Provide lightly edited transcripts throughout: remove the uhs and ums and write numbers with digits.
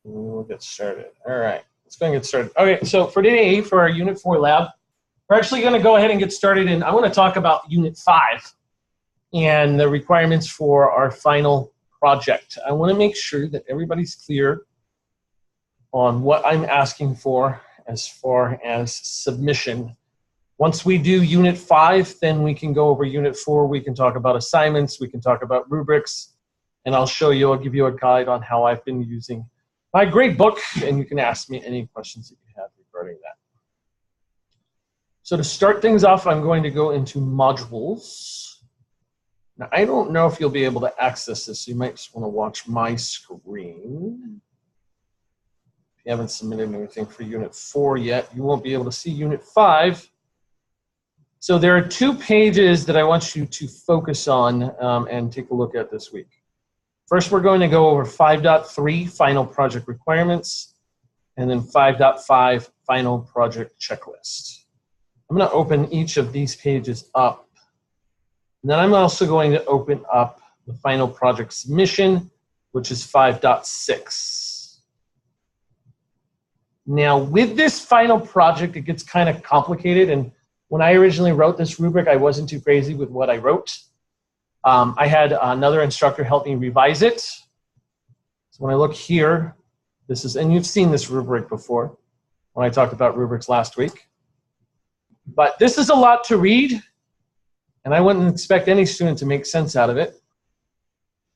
We'll get started. All right, let's go and get started. Okay, so for today, for our Unit 4 lab, we're actually going to go ahead and get started, and I want to talk about Unit 5 and the requirements for our final project. I want to make sure that everybody's clear on what I'm asking for as far as submission. Once we do Unit 5, then we can go over Unit 4. We can talk about assignments. We can talk about rubrics. And I'll give you a guide on how I've been using my Gradebook, and you can ask me any questions that you have regarding that. So to start things off, I'm going to go into modules. Now, I don't know if you'll be able to access this, so you might just want to watch my screen. If you haven't submitted anything for Unit 4 yet, you won't be able to see Unit 5. So there are 2 pages that I want you to focus on and take a look at this week. First, we're going to go over 5.3 final project requirements, and then 5.5 final project checklist. I'm going to open each of these pages up. And then I'm also going to open up the final project submission, which is 5.6. Now, with this final project, it gets kind of complicated, and when I originally wrote this rubric, I wasn't too crazy with what I wrote. I had another instructor help me revise it. So when I look here, this is, and you've seen this rubric before when I talked about rubrics last week. But this is a lot to read, and I wouldn't expect any student to make sense out of it.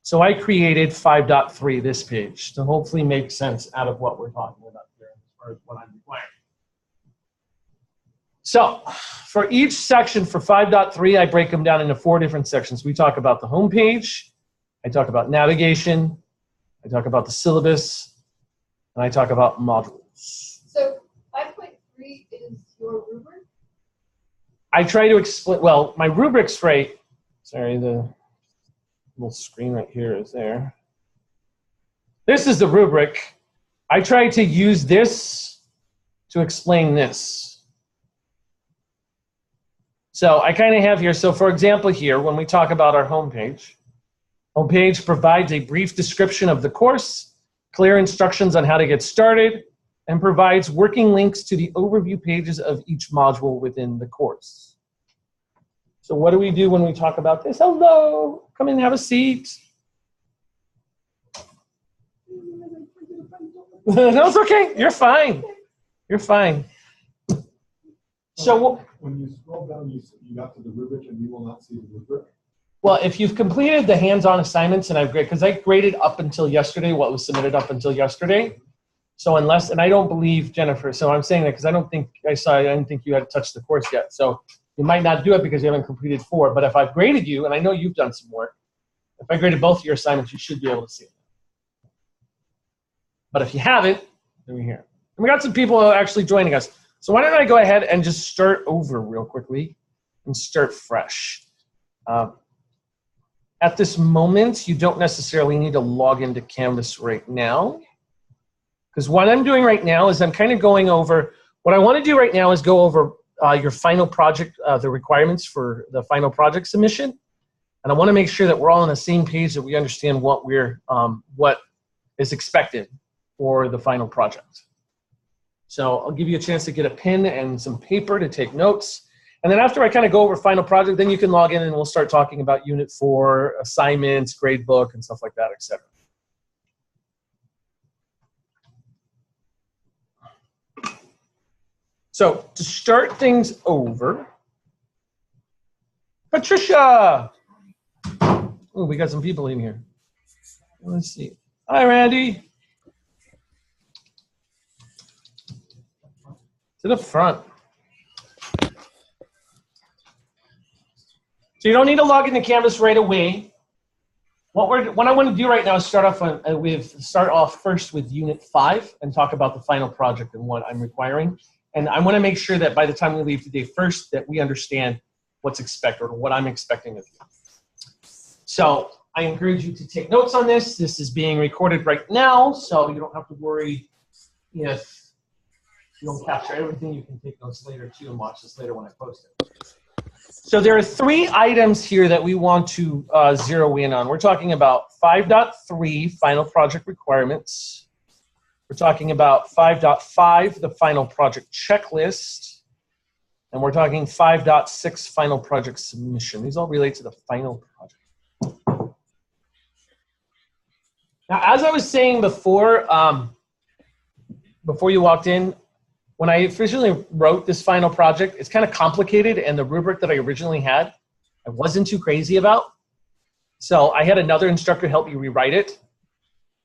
So I created 5.3, this page, to hopefully make sense out of what we're talking about here as far as what I'm requiring. So for each section for 5.3, I break them down into 4 different sections. We talk about the home page, I talk about navigation, I talk about the syllabus, and I talk about modules. So 5.3 is your rubric? I try to explain, well, my rubric's right. Sorry, the little screen right here is there. This is the rubric. I try to use this to explain this. So I kind of have here, so for example here, when we talk about our homepage provides a brief description of the course, clear instructions on how to get started, and provides working links to the overview pages of each module within the course. So what do we do when we talk about this? Hello, come in and have a seat. No, it's okay, you're fine. You're fine. So when you scroll down, you got to the rubric, and you will not see the rubric. Well, if you've completed the hands-on assignments, and I've graded, because I graded up until yesterday, what was submitted up until yesterday. So unless, and I don't believe Jennifer, so I'm saying that because I didn't think you had touched the course yet. So you might not do it because you haven't completed 4. But if I've graded you, and I know you've done some work, if I graded both of your assignments, you should be able to see it. But if you haven't, then we're here. And we got some people actually joining us. So why don't I go ahead and just start over real quickly and start fresh. At this moment, you don't necessarily need to log into Canvas right now, because what I'm doing right now is I'm kind of going over, what I want to do right now is go over your final project, the requirements for the final project submission. And I want to make sure that we're all on the same page, that we understand what what is expected for the final project. So I'll give you a chance to get a pen and some paper to take notes. And then after I kind of go over final project, then you can log in and we'll start talking about Unit 4, assignments, Gradebook, and stuff like that, etc. So to start things over, Patricia. Oh, we got some people in here. Let's see. Hi, Randy. To the front. So you don't need to log into Canvas right away. What I want to do right now is start off first with Unit 5 and talk about the final project and what I'm requiring. And I want to make sure that by the time we leave today first, that we understand what's expected or what I'm expecting of you. So I encourage you to take notes on this. This is being recorded right now, so you don't have to worry if you don't capture everything. You can take notes later too and watch this later when I post it. So there are 3 items here that we want to zero in on. We're talking about 5.3 final project requirements. We're talking about 5.5, the final project checklist. And we're talking 5.6, final project submission. These all relate to the final project. Now, as I was saying before, before you walked in, when I officially wrote this final project, it's kind of complicated, and the rubric that I originally had, I wasn't too crazy about. So I had another instructor help me rewrite it,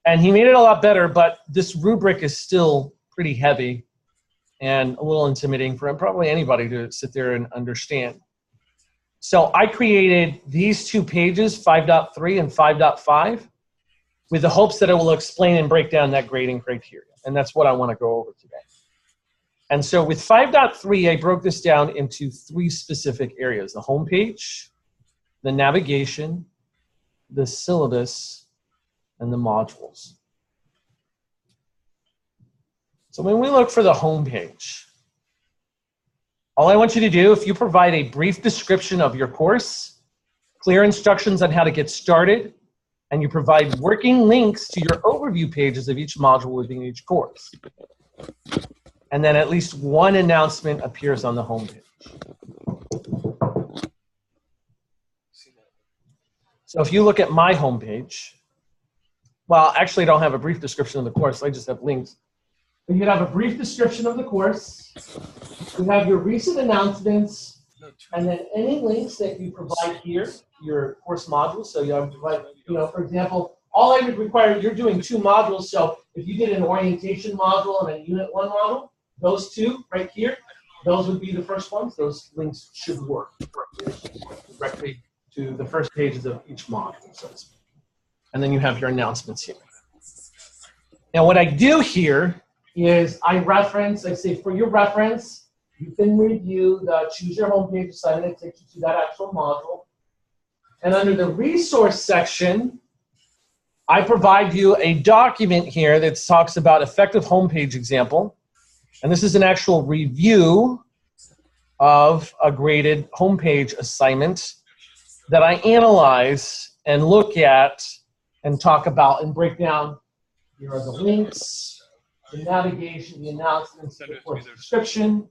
and he made it a lot better, but this rubric is still pretty heavy and a little intimidating for probably anybody to sit there and understand. So I created these two pages, 5.3 and 5.5, with the hopes that it will explain and break down that grading criteria. And that's what I want to go over today. And so with 5.3, I broke this down into 3 specific areas: the home page, the navigation, the syllabus, and the modules. So when we look for the home page, all I want you to do, if you provide a brief description of your course, clear instructions on how to get started, and you provide working links to your overview pages of each module within each course. And then at least one announcement appears on the home page. So if you look at my home page, well, actually I don't have a brief description of the course, I just have links. But you have a brief description of the course, you have your recent announcements, and then any links that you provide here, your course modules. So you have, like, for example, all I would require, you're doing 2 modules, so if you did an orientation module and a unit 1 module, those 2 right here, those would be the first ones. Those links should work directly to the first pages of each module, so to speak. And then you have your announcements here. Now what I do here is I say for your reference, you can review the Choose Your Homepage assignment. It takes you to that actual module. And under the resource section, I provide you a document here that talks about effective homepage example. And this is an actual review of a graded homepage assignment that I analyze and look at and talk about and break down. Here are the links, the navigation, the announcements, the course description.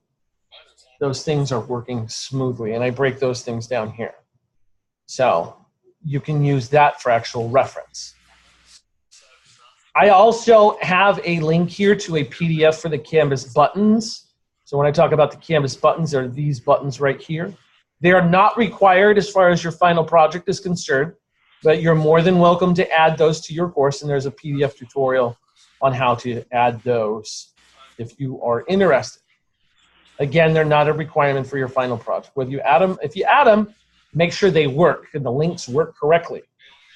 Those things are working smoothly, and I break those things down here. So you can use that for actual reference. I also have a link here to a PDF for the Canvas buttons. So when I talk about the Canvas buttons, there are these buttons right here. They are not required as far as your final project is concerned, but you're more than welcome to add those to your course, and there's a PDF tutorial on how to add those if you are interested. Again, they're not a requirement for your final project. Whether you add them, if you add them, make sure they work and the links work correctly.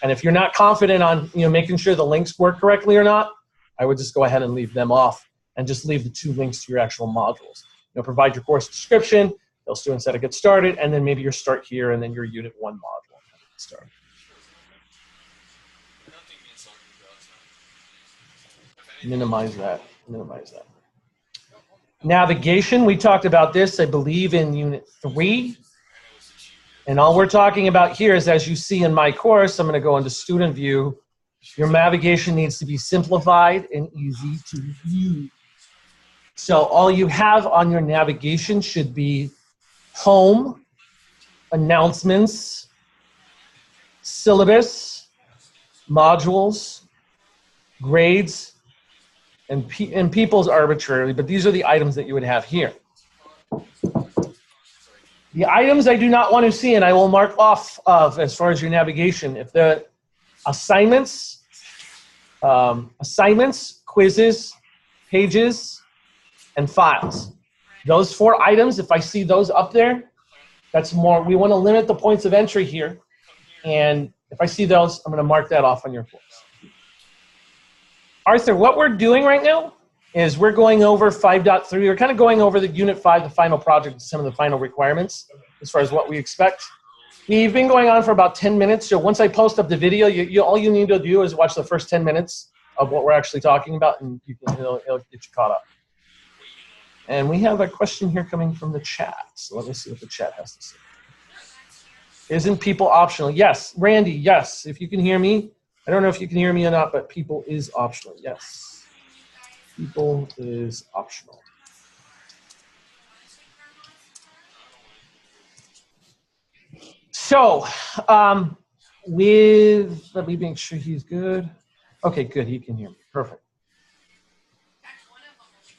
And if you're not confident on making sure the links work correctly or not, I would just go ahead and leave them off and just leave the 2 links to your actual modules. Provide your course description, tell students how to get started, and then maybe your start here and then your unit 1 module. Start. Minimize that. Navigation, we talked about this, I believe, in unit 3. And all we're talking about here is, as you see in my course, I'm going to go into student view. Your navigation needs to be simplified and easy to view. So all you have on your navigation should be home, announcements, syllabus, modules, grades, and people's arbitrarily, but these are the items that you would have here. The items I do not want to see, and I will mark off of as far as your navigation, if the assignments, quizzes, pages, and files. Those 4 items, if I see those up there, that's more, we want to limit the points of entry here. And if I see those, I'm going to mark that off on your course. Arthur, what we're doing right now is we're going over 5.3. We're kind of going over the Unit 5, the final project, some of the final requirements as far as what we expect. We've been going on for about 10 minutes, so once I post up the video, all you need to do is watch the first 10 minutes of what we're actually talking about, and it'll get you caught up. And we have a question here coming from the chat, so let me see what the chat has to say. Isn't people optional? Yes. Randy, yes. If you can hear me. I don't know if you can hear me or not, but people is optional, yes. People is optional. So, let me make sure he's good. Okay, good, he can hear me, perfect.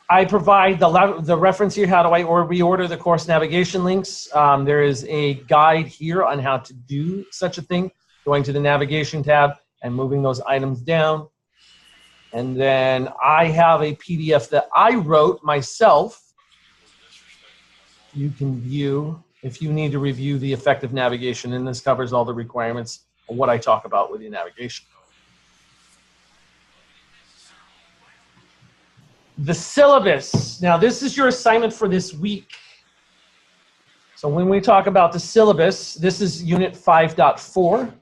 I provide the reference here, how do I reorder the course navigation links. There is a guide here on how to do such a thing, going to the navigation tab and moving those items down. And then I have a PDF that I wrote myself. You can view if you need to review the effective navigation, and this covers all the requirements of what I talk about with the navigation. The syllabus. Now, this is your assignment for this week. So when we talk about the syllabus, this is Unit 5.4,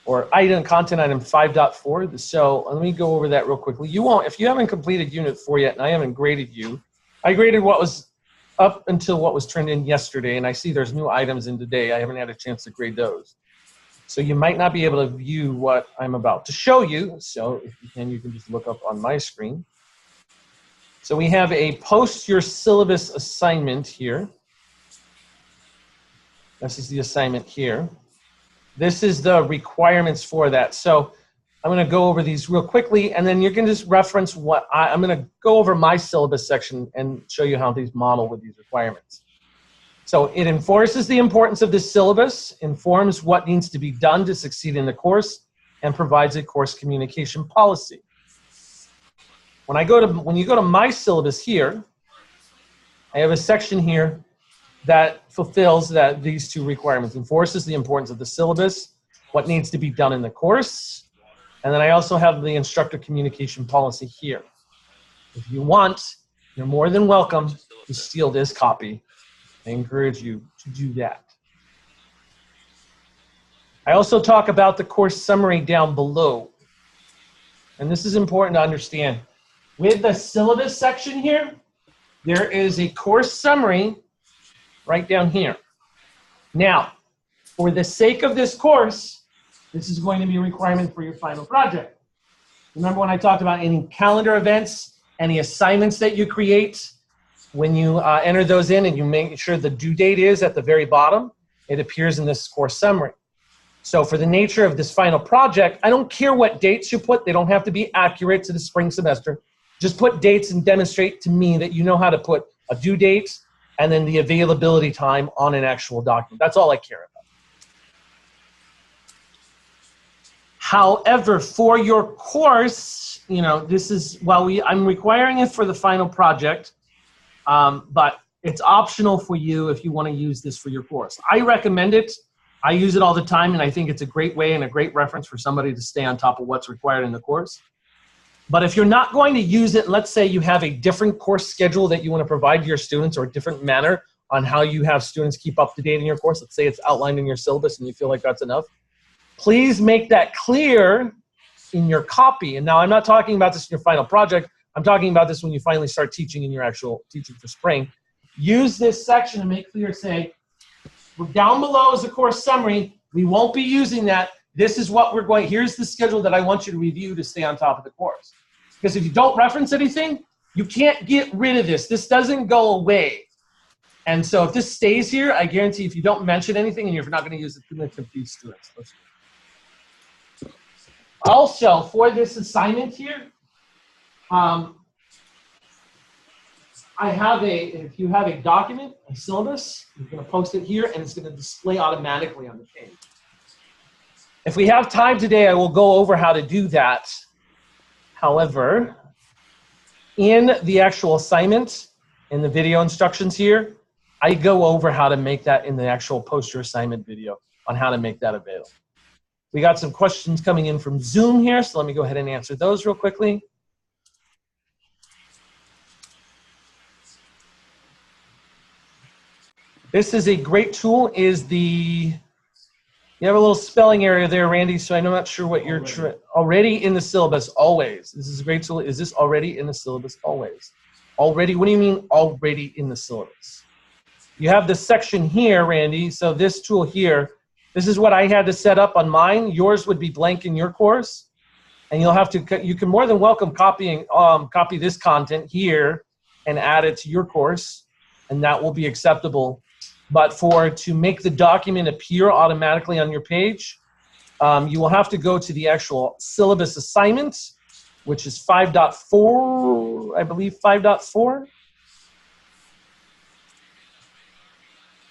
or content item 5.4. So let me go over that real quickly. You won't, if you haven't completed Unit 4 yet, and I haven't graded you, I graded what was up until what was turned in yesterday, and I see there's new items in today. I haven't had a chance to grade those. So you might not be able to view what I'm about to show you. So if you can just look up on my screen. So we have a post your syllabus assignment here. This is the assignment here. This is the requirements for that. So I'm going to go over these real quickly, and then you can just reference what I'm going to go over my syllabus section and show you how these model with these requirements. So it enforces the importance of this syllabus, informs what needs to be done to succeed in the course, and provides a course communication policy. When you go to my syllabus here, I have a section here that fulfills these two requirements, enforces the importance of the syllabus, what needs to be done in the course, and then I also have the instructor communication policy here. If you want, you're more than welcome to steal this copy. I encourage you to do that. I also talk about the course summary down below. And this is important to understand. With the syllabus section here, there is a course summary right down here. Now, for the sake of this course, this is going to be a requirement for your final project. Remember when I talked about any calendar events, any assignments that you create, when you enter those in and you make sure the due date is at the very bottom, it appears in this course summary. So for the nature of this final project, I don't care what dates you put. They don't have to be accurate to the spring semester. Just put dates and demonstrate to me that you know how to put a due date and then the availability time on an actual document. That's all I care about. However, for your course, this is, I'm requiring it for the final project, but it's optional for you if you want to use this for your course. I recommend it. I use it all the time, and I think it's a great way and a great reference for somebody to stay on top of what's required in the course. But if you're not going to use it, let's say you have a different course schedule that you want to provide to your students, or a different manner on how you have students keep up to date in your course. Let's say it's outlined in your syllabus and you feel like that's enough. Please make that clear in your copy. And now I'm not talking about this in your final project. I'm talking about this when you finally start teaching in your actual teaching for spring. Use this section to make clear, say, down below is the course summary. We won't be using that. This is what we're going, here's the schedule that I want you to review to stay on top of the course. Because if you don't reference anything, you can't get rid of this. This doesn't go away. And so if this stays here, I guarantee if you don't mention anything and you're not going to use it, it's going to confuse students. Also, for this assignment here, if you have a document, a syllabus, you're going to post it here and it's going to display automatically on the page. If we have time today, I will go over how to do that. However, in the actual assignment, in the video instructions here, I go over how to make that in the actual poster assignment video on how to make that available. We got some questions coming in from Zoom here, so let me go ahead and answer those real quickly. This is a great tool, you have a little spelling area there, Randy, so I'm not sure what you're already in the syllabus, always. This is a great tool. Is this already in the syllabus? Always. Already, what do you mean already in the syllabus? You have this section here, Randy, so this tool here, this is what I had to set up on mine. Yours would be blank in your course. And you'll have to, you can more than welcome copy this content here and add it to your course, and that will be acceptable. But to make the document appear automatically on your page, you will have to go to the actual syllabus assignment, which is 5.4, I believe 5.4.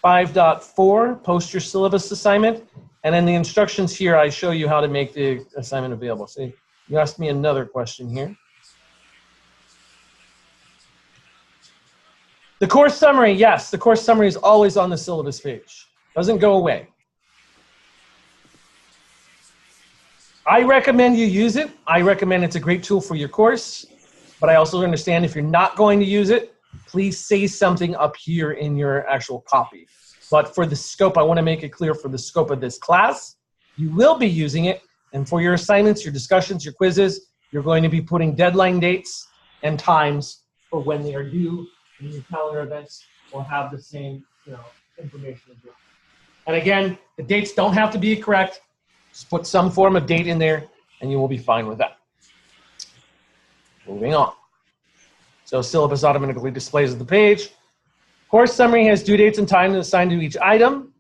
5.4, post your syllabus assignment. And then the instructions here, I show you how to make the assignment available. So you asked me another question here. The course summary, yes, the course summary is always on the syllabus page. Doesn't go away. I recommend you use it. I recommend it's a great tool for your course, but I also understand if you're not going to use it, please say something up here in your actual copy. But for the scope, I want to make it clear for the scope of this class, you will be using it. And for your assignments, your discussions, your quizzes, you're going to be putting deadline dates and times for when they are due, and your calendar events will have the same, information as well. And again, the dates don't have to be correct. Just put some form of date in there, and you will be fine with that. Moving on. So syllabus automatically displays the page. Course summary has due dates and time assigned to each item.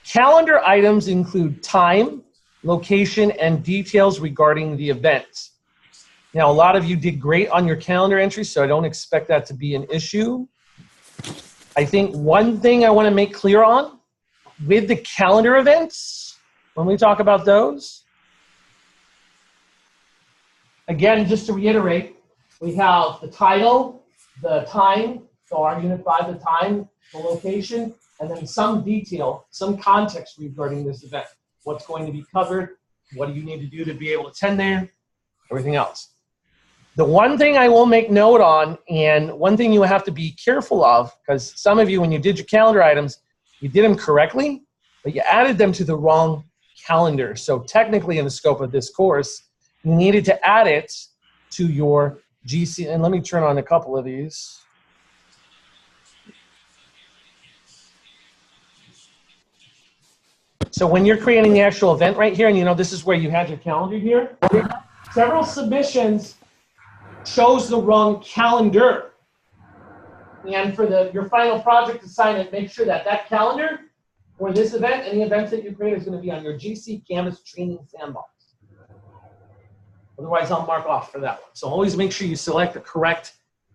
Calendar items include time, location, and details regarding the event. Now, a lot of you did great on your calendar entry, so I don't expect that to be an issue. I think one thing I want to make clear on, with the calendar events, when we talk about those, again, just to reiterate, we have the title, the time, so our Unit 5, the time, the location, and then some detail, some context regarding this event. What's going to be covered, what do you need to do to be able to attend there, everything else. The one thing I will make note on, and one thing you have to be careful of, because some of you, when you did your calendar items, you did them correctly, but you added them to the wrong calendar. So technically in the scope of this course, you needed to add it to your GC, and let me turn on a couple of these. So when you're creating the actual event right here, and this is where you had your calendar here, several submissions chose the wrong calendar. And for your final project assignment, make sure that that calendar for this event and the events that you create is going to be on your GC Canvas Training Sandbox. Otherwise, I'll mark off for that one. So always make sure you select the correct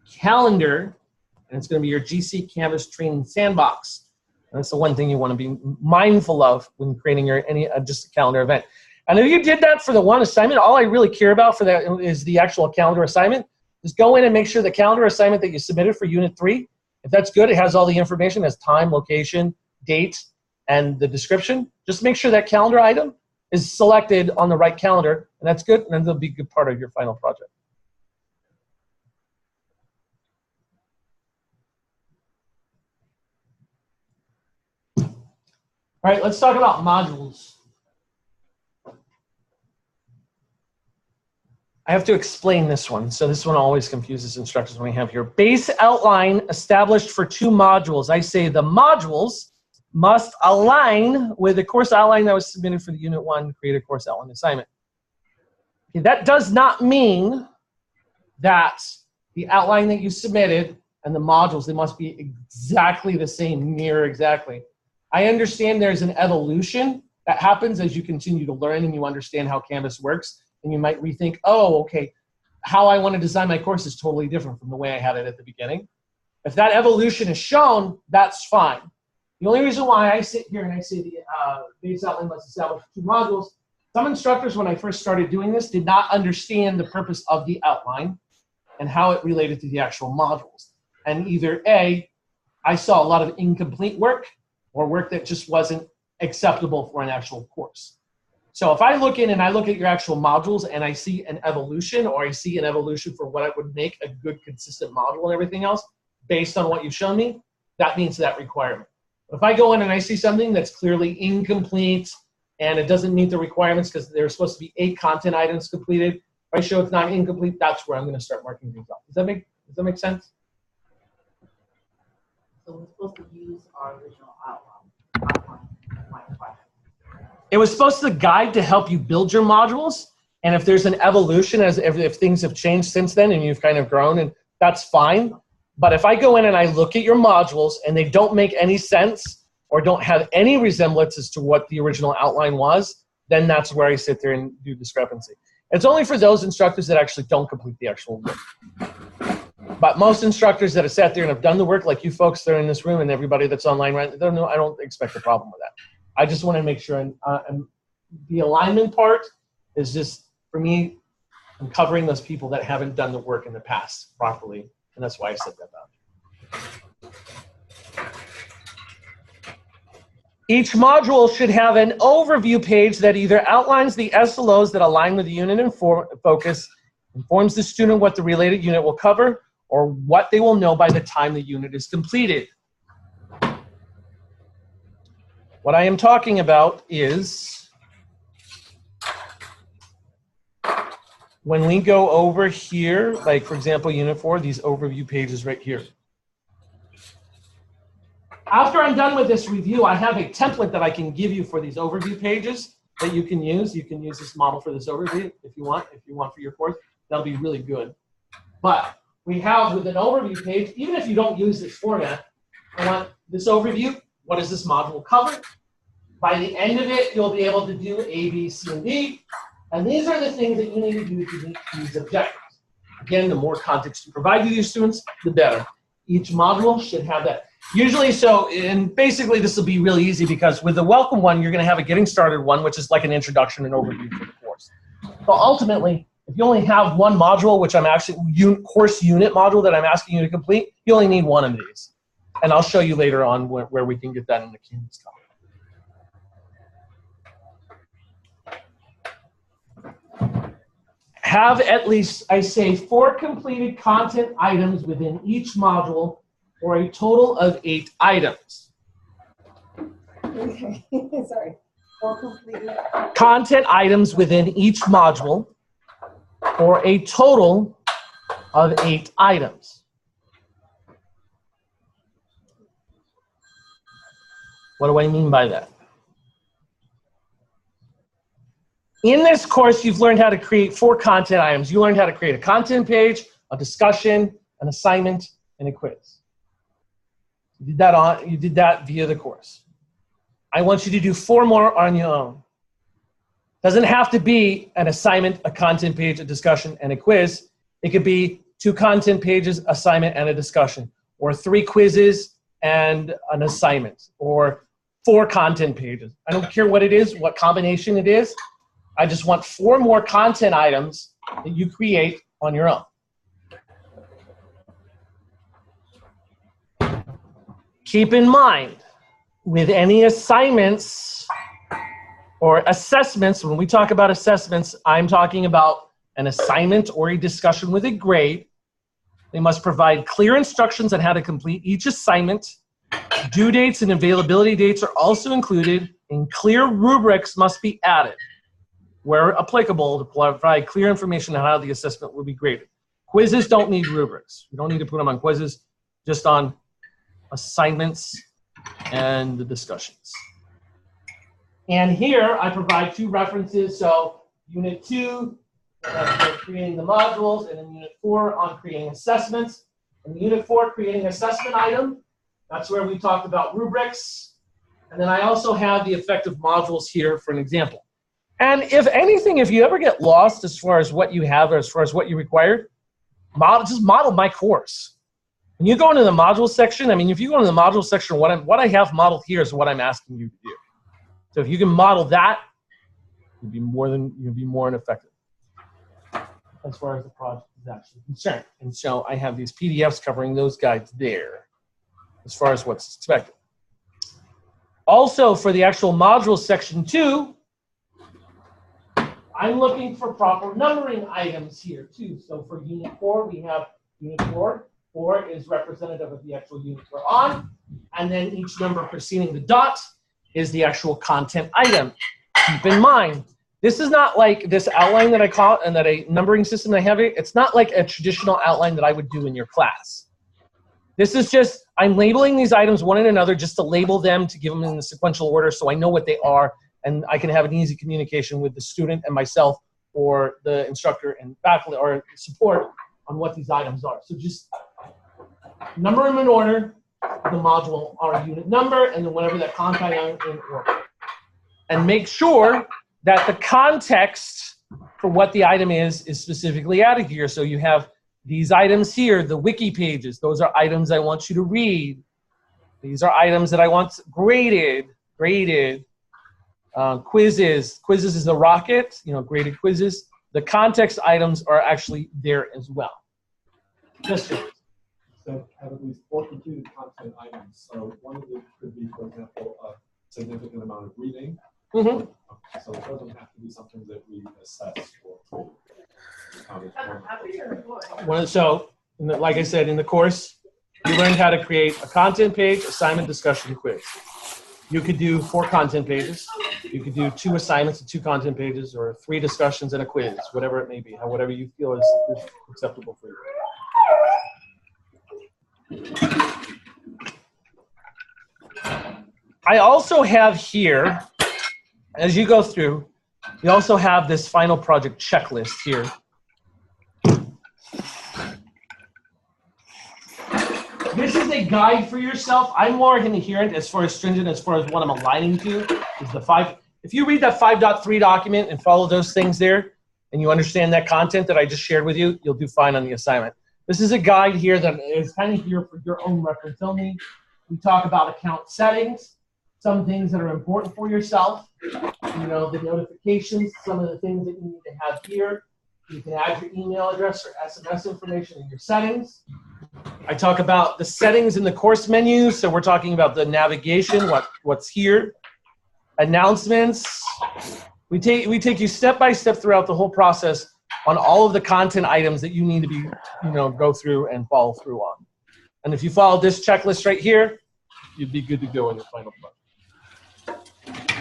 calendar, and it's going to be your GC Canvas Training Sandbox. And that's the one thing you want to be mindful of when creating just a calendar event. And if you did that for the one assignment, all I really care about for that is the actual calendar assignment. Just go in and make sure the calendar assignment that you submitted for Unit 3, if that's good, it has all the information, it has time, location, date, and the description. Just make sure that calendar item is selected on the right calendar, and that's good, and then it'll be a good part of your final project. All right, let's talk about modules. I have to explain this one. So this one always confuses instructors when we have here. Base outline established for 2 modules. I say the modules must align with the course outline that was submitted for the Unit 1 create a course outline assignment. Okay, that does not mean that the outline that you submitted and the modules, they must be exactly the same, near exactly. I understand there's an evolution that happens as you continue to learn and you understand how Canvas works. And you might rethink, oh, okay, how I want to design my course is totally different from the way I had it at the beginning. If that evolution is shown, that's fine. The only reason why I sit here and I say the base outline must establish 2 modules, some instructors, when I first started doing this, did not understand the purpose of the outline and how it related to the actual modules. And either A, I saw a lot of incomplete work, or work that just wasn't acceptable for an actual course. So if I look in and I look at your actual modules and I see an evolution, or I see an evolution for what I would make a good consistent module and everything else, based on what you've shown me, that means that requirement. But if I go in and I see something that's clearly incomplete and it doesn't meet the requirements because there's supposed to be 8 content items completed, if I show it's not incomplete, that's where I'm going to start marking things off. Does that make sense? So we're supposed to use our original outline. It was supposed to guide to help you build your modules, And if there's an evolution, as if things have changed since then and you've kind of grown, and that's fine. But if I go in and I look at your modules and they don't make any sense or don't have any resemblance as to what the original outline was, then that's where I sit there and do discrepancy. It's only for those instructors that actually don't complete the actual work. But most instructors that have sat there and have done the work, like you folks that are in this room and everybody that's online, right? I don't expect a problem with that. I just want to make sure, and the alignment part is just, for me, I'm covering those people that haven't done the work in the past properly, and that's why I said that about. Each module should have an overview page that either outlines the SLOs that align with the unit and focus, informs the student what the related unit will cover, or what they will know by the time the unit is completed. What I am talking about is when we go over here, like for example, Unit 4, these overview pages right here. After I'm done with this review, I have a template that I can give you for these overview pages that you can use. You can use this model for this overview if you want for your course. That'll be really good. But we have with an overview page, even if you don't use this format, I want this overview. What does this module cover? By the end of it, you'll be able to do A, B, C, and D. And these are the things that you need to do to meet these objectives. Again, the more context you provide to your students, the better. Each module should have that. Usually, and basically this will be really easy because with the welcome one, you're going to have a getting started one, which is like an introduction and overview for the course. So ultimately, if you only have one module, which I'm actually, course unit module that I'm asking you to complete, you only need one of these. And I'll show you later on where we can get that in the Canvas copy. Have at least, I say, 4 completed content items within each module, or a total of 8 items. Okay, sorry. 4 completed Content items within each module, or a total of 8 items. What do I mean by that? In this course, you've learned how to create 4 content items. You learned how to create a content page, a discussion, an assignment, and a quiz. You did that via the course. I want you to do 4 more on your own. Doesn't have to be an assignment, a content page, a discussion, and a quiz. It could be 2 content pages, assignment, and a discussion, or 3 quizzes and an assignment, or 4 content pages. I don't care what it is, what combination it is. I just want 4 more content items that you create on your own. Keep in mind, with any assignments or assessments, when we talk about assessments, I'm talking about an assignment or a discussion with a grade. They must provide clear instructions on how to complete each assignment. Due dates and availability dates are also included, and clear rubrics must be added, where applicable, to provide clear information on how the assessment will be graded. Quizzes don't need rubrics. You don't need to put them on quizzes, just on assignments and the discussions. And here I provide 2 references. So Unit 2, for creating the modules, and then Unit 4 on creating assessments. And Unit 4, creating assessment item, that's where we talked about rubrics. And then I also have the effective modules here for an example. And if anything, if you ever get lost as far as what you have or as far as what you require, just model my course. When you go into the module section, I mean, if you go into the module section, what I have modeled here is what I'm asking you to do. So if you can model that, you'll be more than effective as far as the project is actually concerned. And so I have these PDFs covering those guides there as far as what's expected. Also, for the actual module section 2, I'm looking for proper numbering items here too. So for Unit 4, we have Unit 4. 4 is representative of the actual unit we're on. And then each number preceding the dot is the actual content item. Keep in mind, this is not like this outline that I call and that a numbering system that I have here. It's not like a traditional outline that I would do in your class. This is just, I'm labeling these items one and another just to label them, to give them in the sequential order so I know what they are, and I can have an easy communication with the student and myself or the instructor and faculty or support on what these items are. So just number them in order, the module or unit number, and then whatever that content item in order. And make sure that the context for what the item is specifically added here. So you have these items here, the wiki pages. Those are items I want you to read. These are items that I want graded. Quizzes is the rocket, graded quizzes. The context items are actually there as well. Just So have at least 4 completed content items. So one of them could be, for example, a significant amount of reading. Mm-hmm. So it doesn't have to be something that we assess or So, like I said, in the course, you learned how to create a content page, assignment, discussion, quiz. You could do 4 content pages. You could do 2 assignments and 2 content pages, or 3 discussions and a quiz, whatever it may be, whatever you feel is acceptable for you. I also have here, as you go through, you also have this final project checklist here. This is a guide for yourself. I'm more adherent as far as stringent as far as what I'm aligning to is the 5. If you read that 5.3 document and follow those things there, and you understand that content that I just shared with you, you'll do fine on the assignment. This is a guide here that is kind of here for your own reference only. We talk about account settings, some things that are important for yourself, the notifications, some of the things that you need to have here. You can add your email address or SMS information in your settings. I talk about the settings in the course menu, so we're talking about the navigation, what's here. Announcements. We take you step by step throughout the whole process on all of the content items that you need to be, go through and follow through on. And if you follow this checklist right here, you'd be good to go in your final project.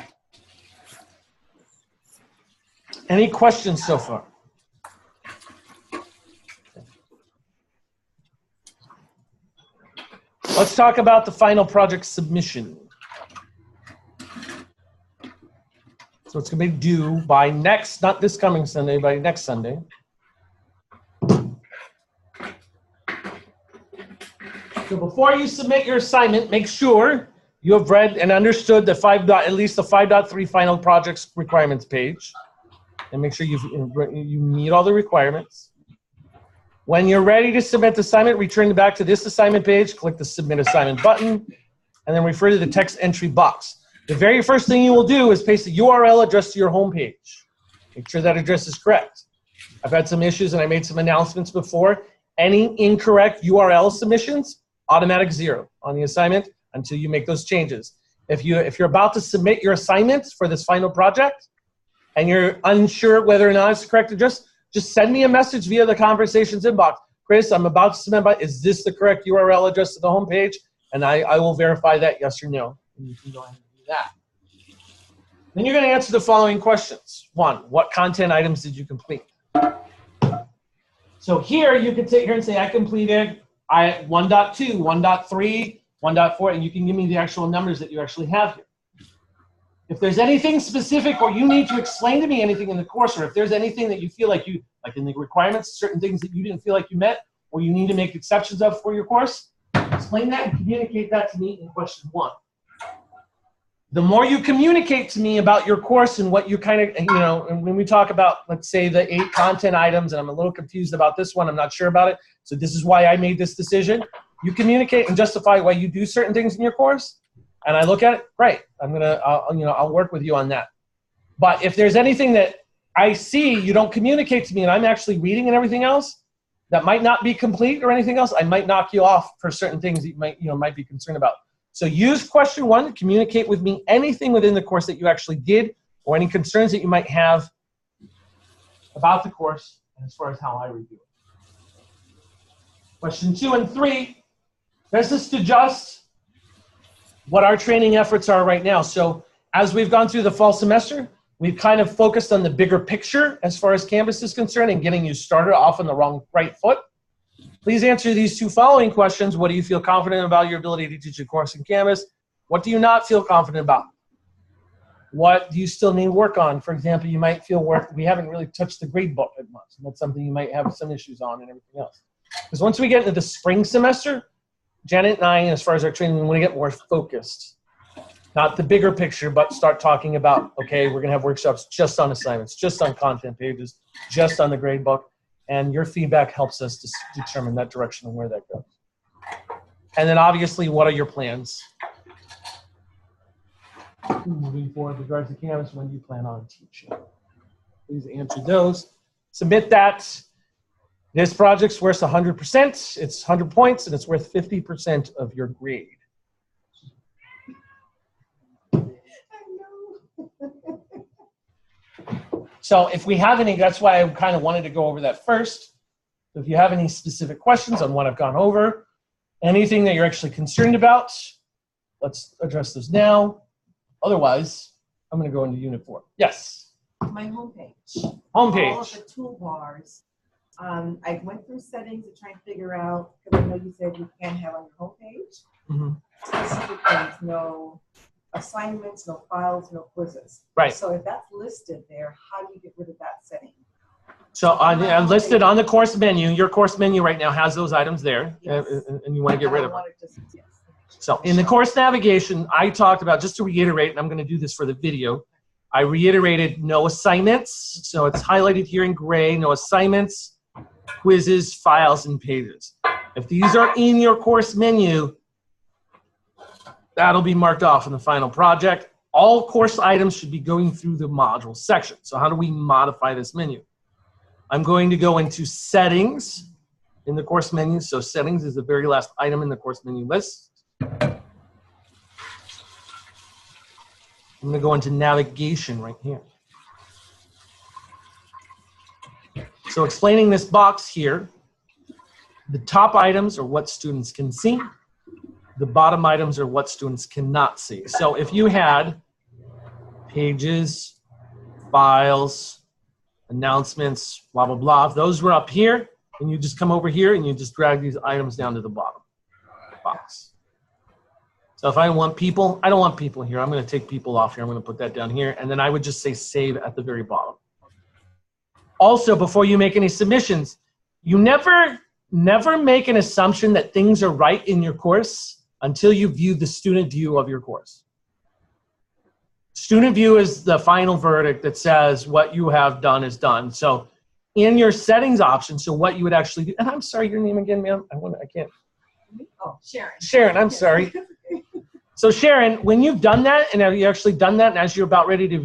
Any questions so far? Let's talk about the final project submission. So it's going to be due by not this coming Sunday, by next Sunday. So before you submit your assignment, make sure you have read and understood the at least the 5.3 final projects requirements page, and make sure you meet all the requirements. When you're ready to submit the assignment, return back to this assignment page, click the Submit Assignment button, and then refer to the text entry box. The very first thing you will do is paste the URL address to your home page. Make sure that address is correct. I've had some issues, and I made some announcements before. Any incorrect URL submissions, automatic 0 on the assignment until you make those changes. If you're about to submit your assignments for this final project, and you're unsure whether or not it's the correct address, just send me a message via the conversations inbox. Chris, I'm about to submit, is this the correct URL address to the home page? And I will verify that yes or no. And you can go ahead and do that. Then you're going to answer the following questions. 1, what content items did you complete? So here you can sit here and say, I completed 1.2, 1.3, 1.4, and you can give me the actual numbers that you actually have here. If there's anything specific or you need to explain to me anything in the course, or if there's anything that you feel like like in the requirements, certain things that you didn't feel like you met, or you need to make exceptions of for your course, explain that and communicate that to me in question 1. The more you communicate to me about your course and what you kind of, and when we talk about, let's say, the 8 content items, and I'm a little confused about this one, I'm not sure about it, so this is why I made this decision. You communicate and justify why you do certain things in your course, and I look at it, great. I'll work with you on that. But if there's anything that I see you don't communicate to me, and I'm actually reading and everything else that might not be complete or anything else, I might knock you off for certain things that you might be concerned about. So use question 1 to communicate with me anything within the course that you actually did, or any concerns that you might have about the course and as far as how I review it. Question 2 and 3, this is to just what our training efforts are right now. So as we've gone through the fall semester, we've kind of focused on the bigger picture as far as Canvas is concerned and getting you started off on the right foot. Please answer these 2 following questions. What do you feel confident about your ability to teach a course in Canvas? What do you not feel confident about? What do you still need work on? For example, you might feel we haven't really touched the Gradebook as much, and that's something you might have some issues on and everything else. Because once we get into the spring semester, Janet and I, as far as our training, we want to get more focused. Not the bigger picture, but start talking about, okay, we're going to have workshops just on assignments, just on content pages, just on the Gradebook, and your feedback helps us to determine that direction and where that goes. And then obviously, what are your plans? Moving forward with regards to Canvas, when do you plan on teaching? Please answer those. Submit that. This project's worth 100%. It's 100 points, and it's worth 50% of your grade. So if we have any, that's why I kind of wanted to go over that first. If you have any specific questions on what I've gone over, anything that you're actually concerned about, let's address those now. Otherwise, I'm going to go into Unit 4. Yes? My homepage. Homepage. All of the toolbars. I went through settings to try and figure out, because I know you said you can't have on your homepage specific things, no assignments, no files, no quizzes. Right. So if that's listed there, how do you get rid of that setting? So I'm listed on the course menu. Your course menu right now has those items there, Yes. and you want to get rid of them. Yes. So in the course navigation, I talked about, just to reiterate, and I'm going to do this for the video, I reiterated no assignments. So it's highlighted here in gray, no assignments, quizzes, files, and pages. If these are in your course menu, that'll be marked off in the final project. All course items should be going through the module section. So how do we modify this menu? I'm going to go into settings in the course menu. So settings is the very last item in the course menu list. I'm going to go into navigation right here. So explaining this box here, the top items are what students can see. The bottom items are what students cannot see. So if you had pages, files, announcements, blah, blah, blah, if those were up here, and you just come over here and you just drag these items down to the bottom box. So if I want people, I don't want people here. I'm going to take people off here. I'm going to put that down here. And then I would just say save at the very bottom. Also, before you make any submissions, you never make an assumption that things are right in your course until you view the student view of your course. Student view is the final verdict that says what you have done is done. So in your settings option, so what you would actually do, and I'm sorry, your name again, ma'am? I can't. Oh, Sharon. Sharon, I'm sorry. So Sharon, when you've done that, and have you actually done that, and as you're about ready to,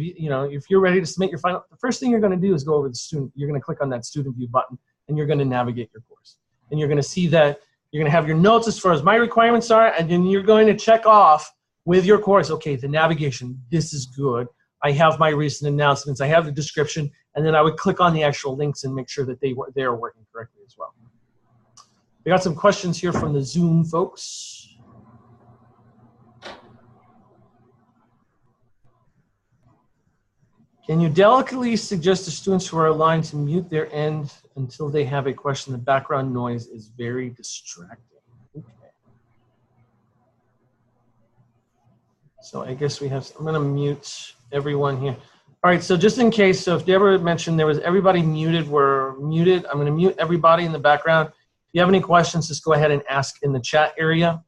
if you're ready to submit your final, the first thing you're going to do is go over the student. You're going to click on that student view button, and you're going to navigate your course. And you're going to see that you're going to have your notes as far as my requirements are, and then you're going to check off with your course, okay, the navigation, this is good. I have my recent announcements. I have the description, and then I would click on the actual links and make sure that they are working correctly as well. We got some questions here from the Zoom folks. Can you delicately suggest to students who are aligned to mute their end until they have a question? The background noise is very distracting. Okay. So I guess I'm going to mute everyone here. All right, so just in case, so if Deborah mentioned there was everybody muted, we're muted. I'm going to mute everybody in the background. If you have any questions, just go ahead and ask in the chat area.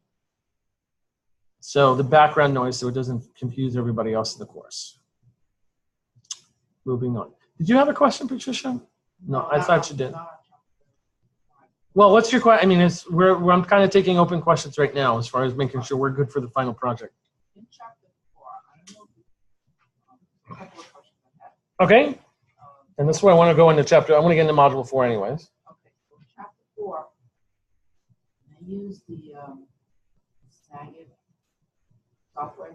So the background noise, so it doesn't confuse everybody else in the course. Moving on. Did you have a question, Patricia? No, I thought you did. Well, what's your question? I mean, I'm kind of taking open questions right now as far as making sure we're good for the final project. In chapter 4, I know a couple of questions I had. Okay. And that's why I want to go into chapter. I want to get into module 4 anyways. Okay, so in chapter 4, I use the Snagit software,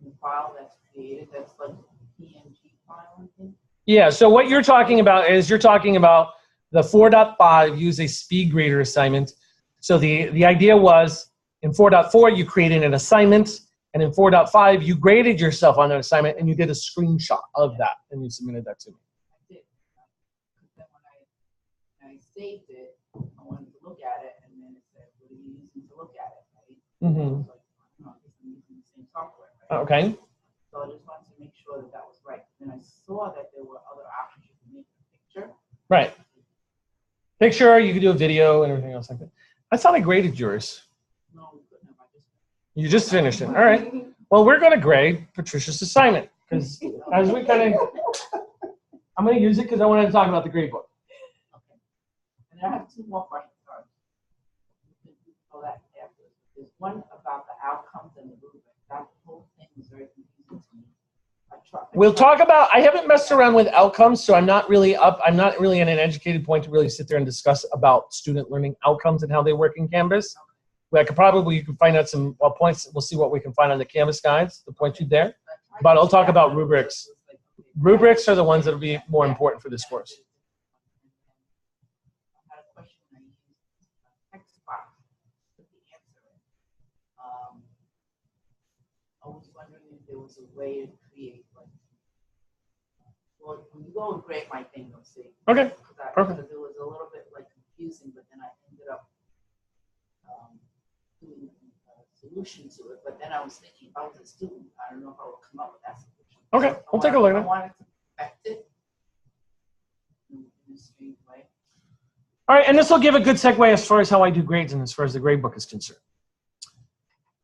the file that's created that's like PNG file, I think. Yeah, so what you're talking about is you're talking about the 4.5 use a speed grader assignment. So the idea was in 4.4 you created an assignment, and in 4.5 you graded yourself on that assignment and you did a screenshot of that and you submitted that to me. I did. Because then when I saved it, I wanted to look at it, and then it said, what are you using to look at it, right? Mm-hmm. I was like, no, I'm using the same software, right? Okay. So I just wanted to make Right. Picture, you could do a video and everything else like that. I thought I graded yours. No, we couldn't have. I just. You just finished it. All right. Well, we're going to grade Patricia's assignment because as we kind of, I'm going to use it because I wanted to talk about the grade book. Okay. And I have two more questions. Sorry. You can go that after. There's one about the outcomes and the rubric. That whole thing is very confusing to me. We'll talk about, I haven't messed around with outcomes, so I'm not really in an educated point to really sit there and discuss about student learning outcomes and how they work in Canvas. You can find out some points. We'll see what we can find on the Canvas guides, the point you there. But I'll talk about rubrics. Rubrics are the ones that will be more important for this course. I had a question. I used a text box to put the answer in. I was wondering if there was a way to create, like, well, when you go and grade my thing, you'll see. Okay, perfect. Because it was a little bit like confusing, but then I ended up doing a solution to it. But then I was thinking, if I was a student, I don't know if I would come up with that solution. Okay, So we'll take a look at I it. wanted to perfect it in a strange way. All right, and this will give a good segue as far as how I do grades and as far as the grade book is concerned.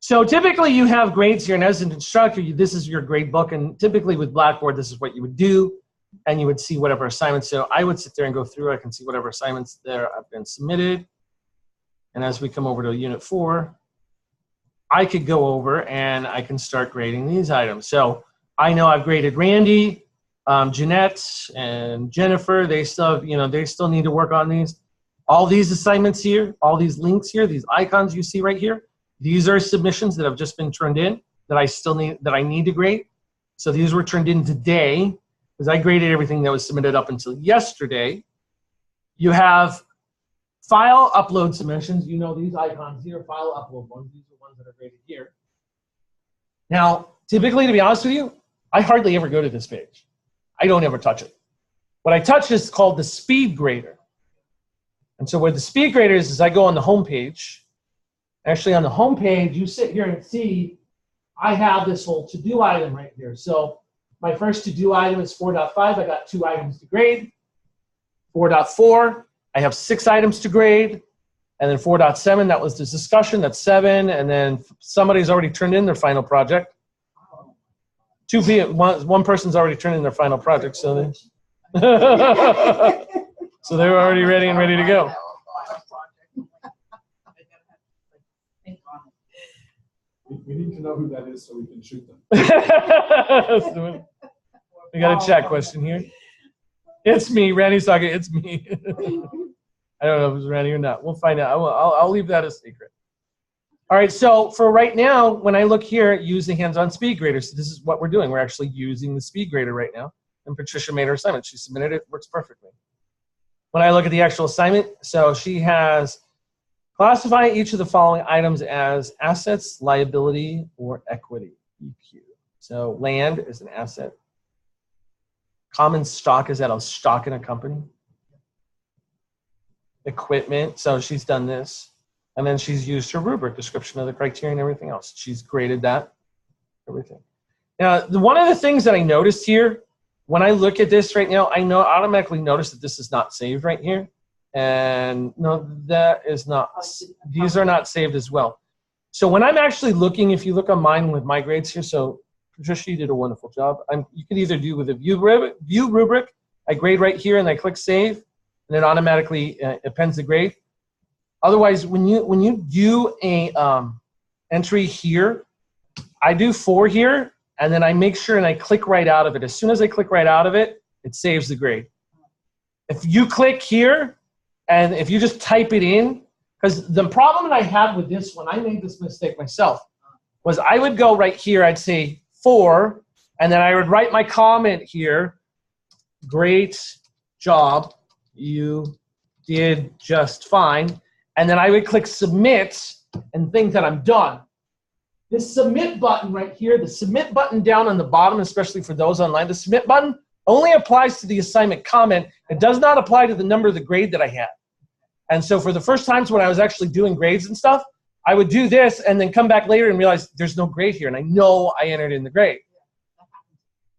So typically you have grades here, and as an instructor, this is your grade book, and typically with Blackboard, this is what you would do, and you would see whatever assignments. So I would sit there and go through, I can see whatever assignments there have been submitted. And as we come over to Unit 4, I could go over and I can start grading these items. So I know I've graded Randy, Jeanette, and Jennifer. They still, they still need to work on these. All these assignments here, all these links here, these icons you see right here, these are submissions that have just been turned in that I need to grade. So these were turned in today because I graded everything that was submitted up until yesterday. You have file upload submissions. You know these icons here, file upload ones. These are ones that are graded here. Now, typically, to be honest with you, I hardly ever go to this page. I don't ever touch it. What I touch is called the speed grader. And so where the speed grader is I go on the home page. Actually, on the home page, you sit here and see I have this whole to-do item right here. So my first to-do item is 4.5. I got 2 items to grade. 4.4, I have 6 items to grade. And then 4.7, that was the discussion. That's 7. And then somebody's already turned in their final project. One person's already turned in their final project. So so they're already ready and ready to go. We need to know who that is so we can shoot them. We got a chat question here. It's me. Randy's talking. It's me. I don't know if it's Randy or not. We'll find out. I'll leave that a secret. All right. So for right now, when I look here, use the hands-on speed grader. So this is what we're doing. We're actually using the speed grader right now. And Patricia made her assignment. She submitted it. Works perfectly. When I look at the actual assignment, so she has classify each of the following items as assets, liability, or equity, EQ. So land is an asset. Common stock is that a stock in a company. Equipment, so she's done this. And then she's used her rubric, description of the criteria and everything else. She's graded that, everything. Now, one of the things that I noticed here, when I look at this right now, I automatically notice that this is not saved right here. And no, that is not, these are not saved as well. So when I'm actually looking, if you look on mine with my grades here, so Patricia, you did a wonderful job. You could either do with a view rubric, I grade right here and I click save, and it automatically appends the grade. Otherwise, when you do a entry here, I do 4 here, and then I make sure and I click right out of it. As soon as I click right out of it, it saves the grade. If you click here, and if you just type it in, because the problem that I had with this one, I made this mistake myself, was I would go right here, I'd say 4, and then I would write my comment here, great job, you did just fine, and then I would click submit and think that I'm done. This submit button right here, the submit button down on the bottom, especially for those online, the submit button only applies to the assignment comment. It does not apply to the number of the grade that I had. And so for the first times when I was actually doing grades and stuff, I would do this and then come back later and realize there's no grade here. And I know I entered in the grade.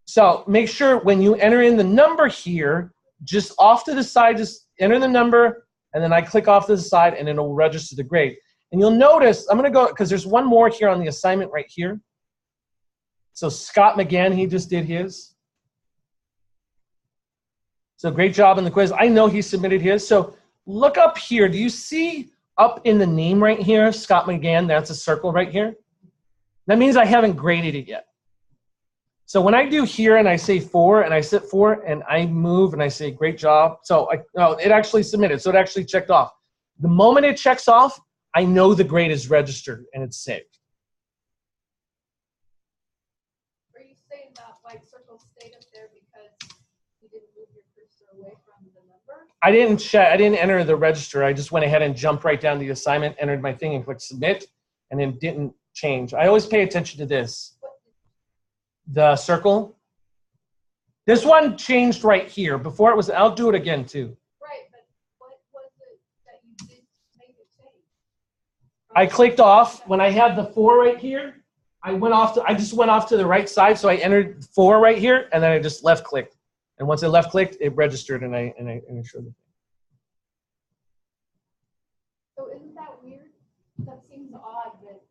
So make sure when you enter in the number here, just off to the side, just enter the number, and then I click off to the side, and it'll register the grade. And you'll notice, I'm going to go, because there's one more here on the assignment right here. So Scott McGann, he just did his. So great job in the quiz. I know he submitted his. So look up here. Do you see up in the name right here, Scott McGann? That's a circle right here. That means I haven't graded it yet. So when I do here and I say 4 and I sit 4 and I move and I say great job. So it actually submitted. So it actually checked off. The moment it checks off, I know the grade is registered and it's saved. Are you saying that like circle stayed up there because you didn't move your cursor away from the number? I didn't check. I didn't enter the register. I just went ahead and jumped right down to the assignment, entered my thing, and clicked submit, and then didn't change. I always pay attention to this. The circle. This one changed right here. Before it was, I'll do it again too. Right, but what was it that you did make it change? I clicked off when I had the 4 right here. I just went off to the right side, so I entered 4 right here, and then I just left clicked. And once I left clicked, it registered, and I showed it. So isn't that weird? That seems odd that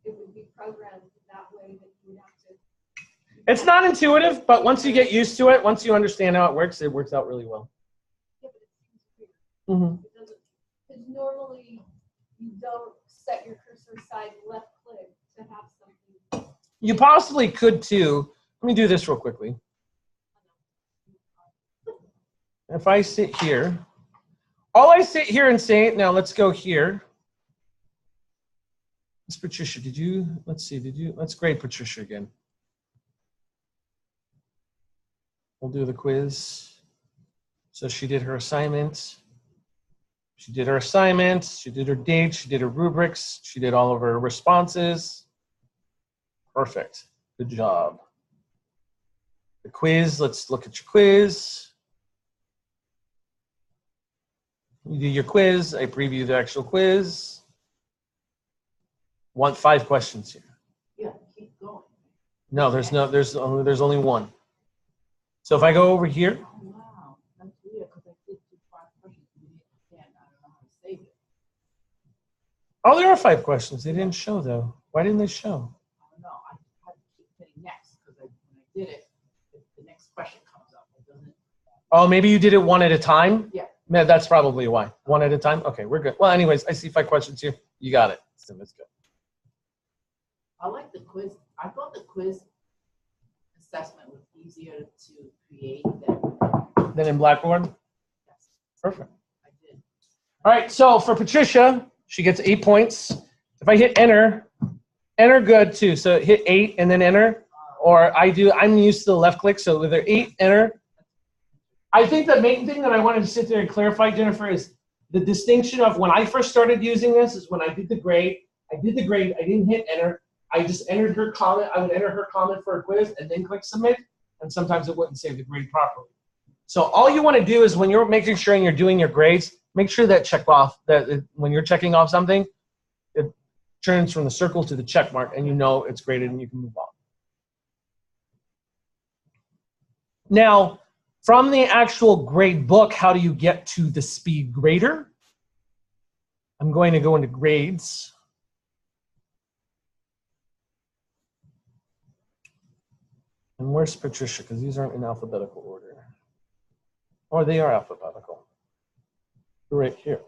it would be programmed that way that you would have to. It's not intuitive, but once you get used to it, once you understand how it works out really well. Yeah, but it seems weird. Mm-hmm. It doesn't, because normally you don't set your cursor side left click to have something. You possibly could too. Let me do this real quickly. If I sit here, all I sit here and say, now let's go here. Miss Patricia, let's grade Patricia again. We'll do the quiz. So she did her assignment. She did her dates, she did her rubrics, she did all of her responses. Perfect, good job. The quiz, let's look at your quiz. You do your quiz, I preview the actual quiz. Want 5 questions here. Yeah, keep going. No, there's only one. So if I go over here, Oh, wow. That's weird because I did do 5 questions. And I don't know how to save it. oh, there are 5 questions. They didn't show though. Why didn't they show? I don't know. I had to keep hitting next because when I did it, the next question comes up. It doesn't. Oh, maybe you did it one at a time? Yeah. Man, that's probably why. One at a time? Okay, we're good. Well, anyways, I see 5 questions here. You got it. So let's go. I like the quiz. I thought the quiz assessment was easier to create than. Then in Blackboard? Yes, Perfect. I did. All right, so for Patricia, she gets 8 points. If I hit enter good too. So hit 8 and then enter. Or I'm used to the left click, so with 8, enter. I think the main thing that I wanted to sit there and clarify, Jennifer, is the distinction of when I first started using this is when I did the grade. I didn't hit enter. I just entered her comment. I would enter her comment for a quiz and then click submit. And sometimes it wouldn't save the grade properly. So all you want to do is when you're making sure and you're doing your grades, make sure that when you're checking off something, it turns from the circle to the check mark and you know it's graded and you can move on. Now, from the actual grade book, how do you get to the speed grader? I'm going to go into grades. And where's Patricia? Because these aren't in alphabetical order. Or they are alphabetical. They're right here.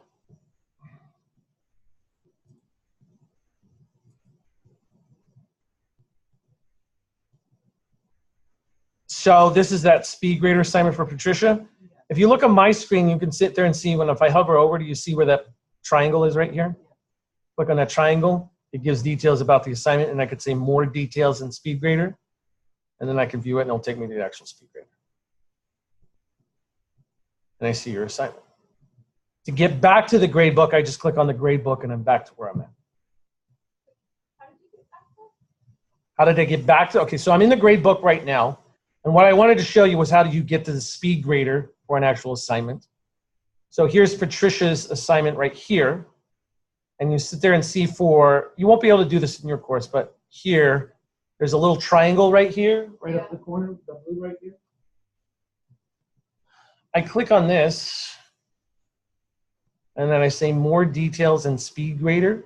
So this is that speed grader assignment for Patricia. If you look on my screen, you can sit there and see if I hover over, do you see where that triangle is right here? Click on that triangle. It gives details about the assignment, and I could say more details in speed grader. And then I can view it, and it'll take me to the actual speed grader. And I see your assignment. To get back to the grade book, I just click on the grade book, and I'm back to where I'm at. How did I get back to? Okay, so I'm in the grade book right now. And what I wanted to show you was how do you get to the speed grader for an actual assignment. So here's Patricia's assignment right here. And you sit there and see you won't be able to do this in your course, but here, there's a little triangle right here, right up the corner, the blue right here. I click on this, and then I say more details and speed grader,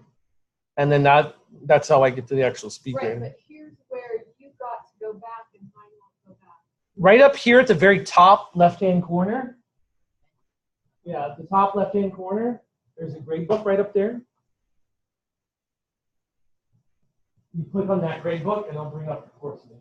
and then that's how I get to the actual speed Right, grader. but here's where you got to go back and mine won't go back. Right up here at the very top left-hand corner. Yeah, at the top left-hand corner, there's a gradebook right up there. You click on that gradebook, and it'll bring up the course name.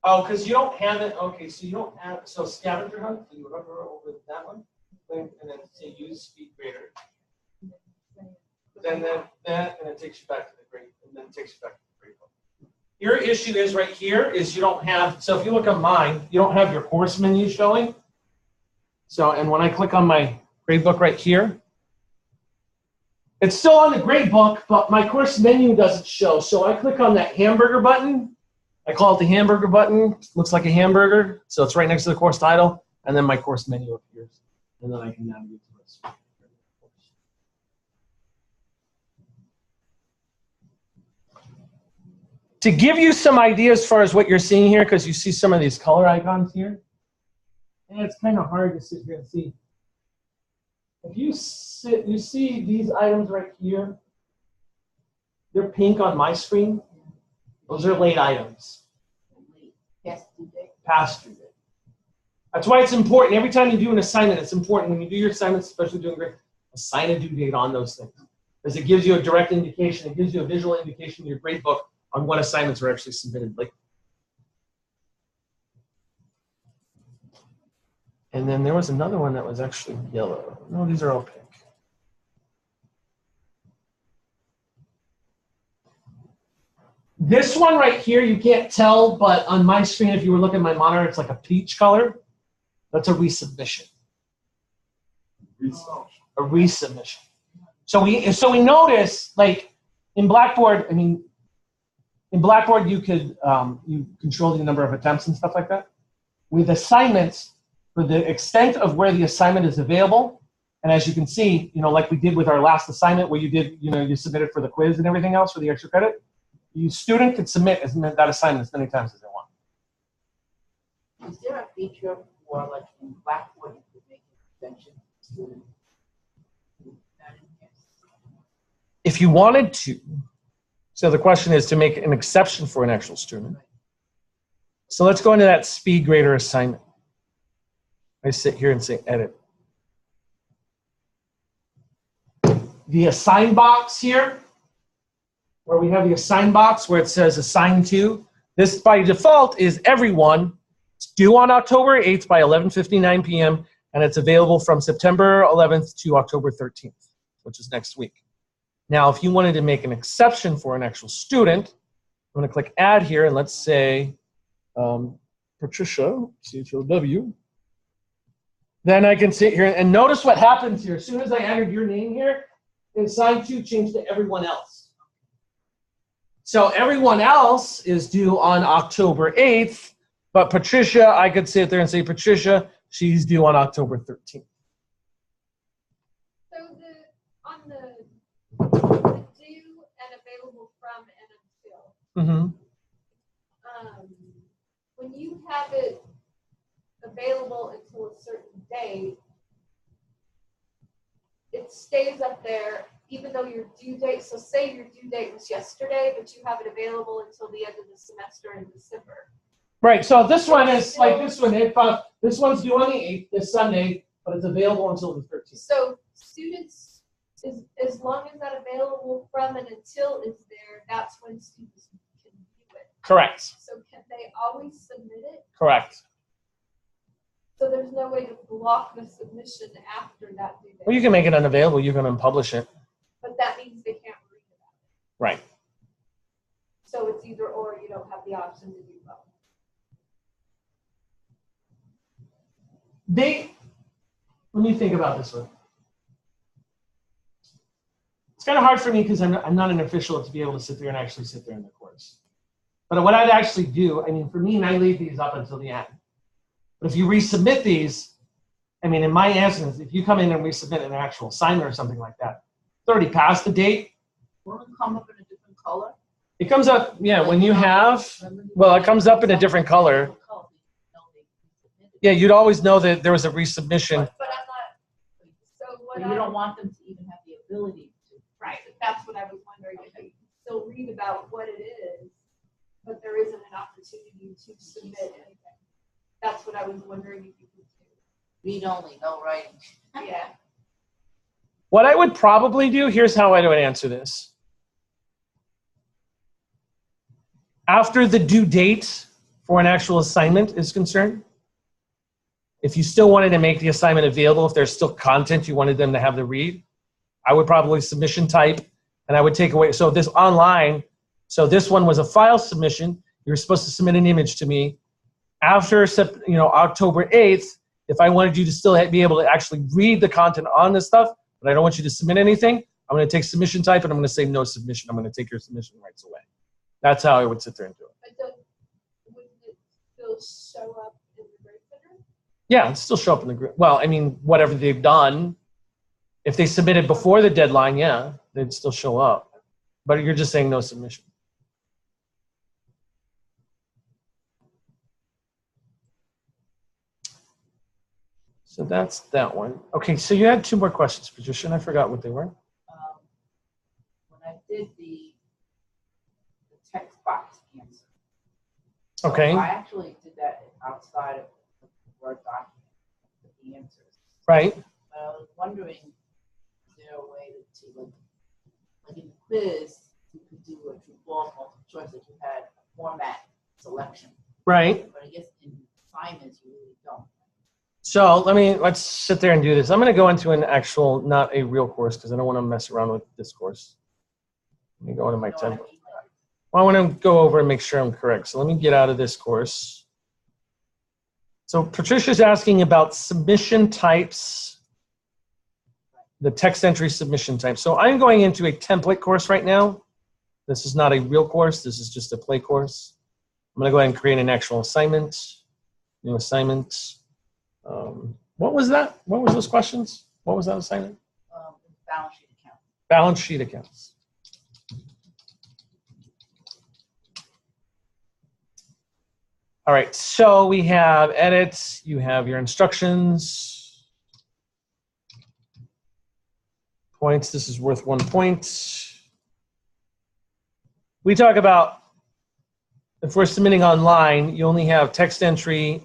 Oh, because you don't have it. Okay, so you don't have, so scavenger hunt, so you hover over that one, and then say use speed grader. Then that, and it takes you back to the grade, and then it takes you back to the gradebook. Your issue is right here is you don't have, so if you look at mine, you don't have your course menu showing. So, and when I click on my gradebook right here, it's still on the gradebook, but my course menu doesn't show. So I click on that hamburger button. I call it the hamburger button. Looks like a hamburger. So it's right next to the course title. And then my course menu appears. And then I can navigate to this. To give you some idea as far as what you're seeing here, because you see some of these color icons here. And it's kind of hard to sit here and see. If you see these items right here. They're pink on my screen. Those are late items. Yes, due date. Past due date. That's why it's important. Every time you do an assignment, it's important when you do your assignments, especially doing grade, assign a due date on those things. Because it gives you a direct indication, it gives you a visual indication in your grade book on what assignments were actually submitted. Like, and then there was another one that was actually yellow. No, these are all pink. This one right here, you can't tell, but on my screen, if you were looking at my monitor, it's like a peach color. That's a resubmission. A resubmission. So we notice, like in Blackboard, I mean, in Blackboard you could you control the number of attempts and stuff like that. With assignments, for the extent of where the assignment is available, and as you can see, you know, like we did with our last assignment where you did, you know, you submitted for the quiz and everything else for the extra credit. The student can submit that assignment as many times as they want. Is there a feature for, like, in Blackboard, you could make an extension to student? If you wanted to, so the question is to make an exception for an actual student. So let's go into that speed grader assignment. I sit here and say edit. The assign box here, where we have the assign box where it says assign to. This by default is everyone. It's due on October 8th by 11:59 p.m. and it's available from September 11th to October 13th, which is next week. Now, if you wanted to make an exception for an actual student, I'm going to click add here and let's say Patricia, CHOW. Then I can sit here and notice what happens here. As soon as I entered your name here, assign to changed to everyone else. So everyone else is due on October 8th, but Patricia, I could sit there and say, Patricia, she's due on October 13th. So on the due and available from and until, when you have it available until a certain date, it stays up there even though your due date, so say your due date was yesterday, but you have it available until the end of the semester in December. Right, so this one is like this one. This one's due on the 8th, this Sunday, but it's available until the 13th. So students, as long as that available from and until is there, that's when students can view it. Correct. So can they always submit it? Correct. So there's no way to block the submission after that due date? Well, you can make it unavailable. You can unpublish it. But that means they can't read about it. Right. So it's either or, you don't have the option to do both. Let me think about this one. It's kind of hard for me because I'm not an official to be able to sit there and actually sit there in the course. But what I'd actually do, I mean, for me, I leave these up until the end. But if you resubmit these, I mean, in my instance, if you come in and resubmit an actual assignment or something like that, it's already past the date. Will it come up in a different color? It comes up, yeah, when you have, well, it comes up in a different color. Yeah, you'd always know that there was a resubmission. But I'm not, so what But you don't want them to even have the ability to. right, that's what I was wondering, if you can still read about what it is, but there isn't an opportunity to submit anything. That's what I was wondering if you could do. Read only, no writing. Yeah. What I would probably do, here's how I would answer this. After the due date for an actual assignment is concerned, if you still wanted to make the assignment available, if there's still content you wanted them to have to read, I would probably submission type, and I would take away, so this online, so this one was a file submission. You're supposed to submit an image to me. After, October 8th, if I wanted you to still be able to actually read the content on this stuff, but I don't want you to submit anything, I'm going to take submission type, and I'm going to say no submission. I'm going to take your submission rights away. That's how I would sit there and do it. But wouldn't it still show up in the grade center? Yeah, it'd still show up in the group. Well, I mean, whatever they've done, if they submitted before the deadline, yeah, they'd still show up. But you're just saying no submission. So that's that one. Okay, so you had two more questions, Patricia, and I forgot what they were. When I did the text box answer. So Okay. I actually did that outside of the Word document, the answers. Right. But I was wondering, is there a way to like in the quiz, you could do a true false multiple choice that you had a format selection. Right. But I guess in assignments, you really don't. So let's sit there and do this. I'm going to go into an actual, not a real course, because I don't want to mess around with this course. Let me go into my You know what I template. mean? Well, I want to go over and make sure I'm correct. So let me get out of this course. So Patricia's asking about submission types, the text entry submission type. So I'm going into a template course right now. This is not a real course. This is just a play course. I'm going to go ahead and create an actual assignment, new assignment. What was that? What was those questions? What was that assignment? Balance sheet account. Balance sheet accounts. All right, so we have edits, you have your instructions, points, this is worth 1 point. We talk about, if we're submitting online, you only have text entry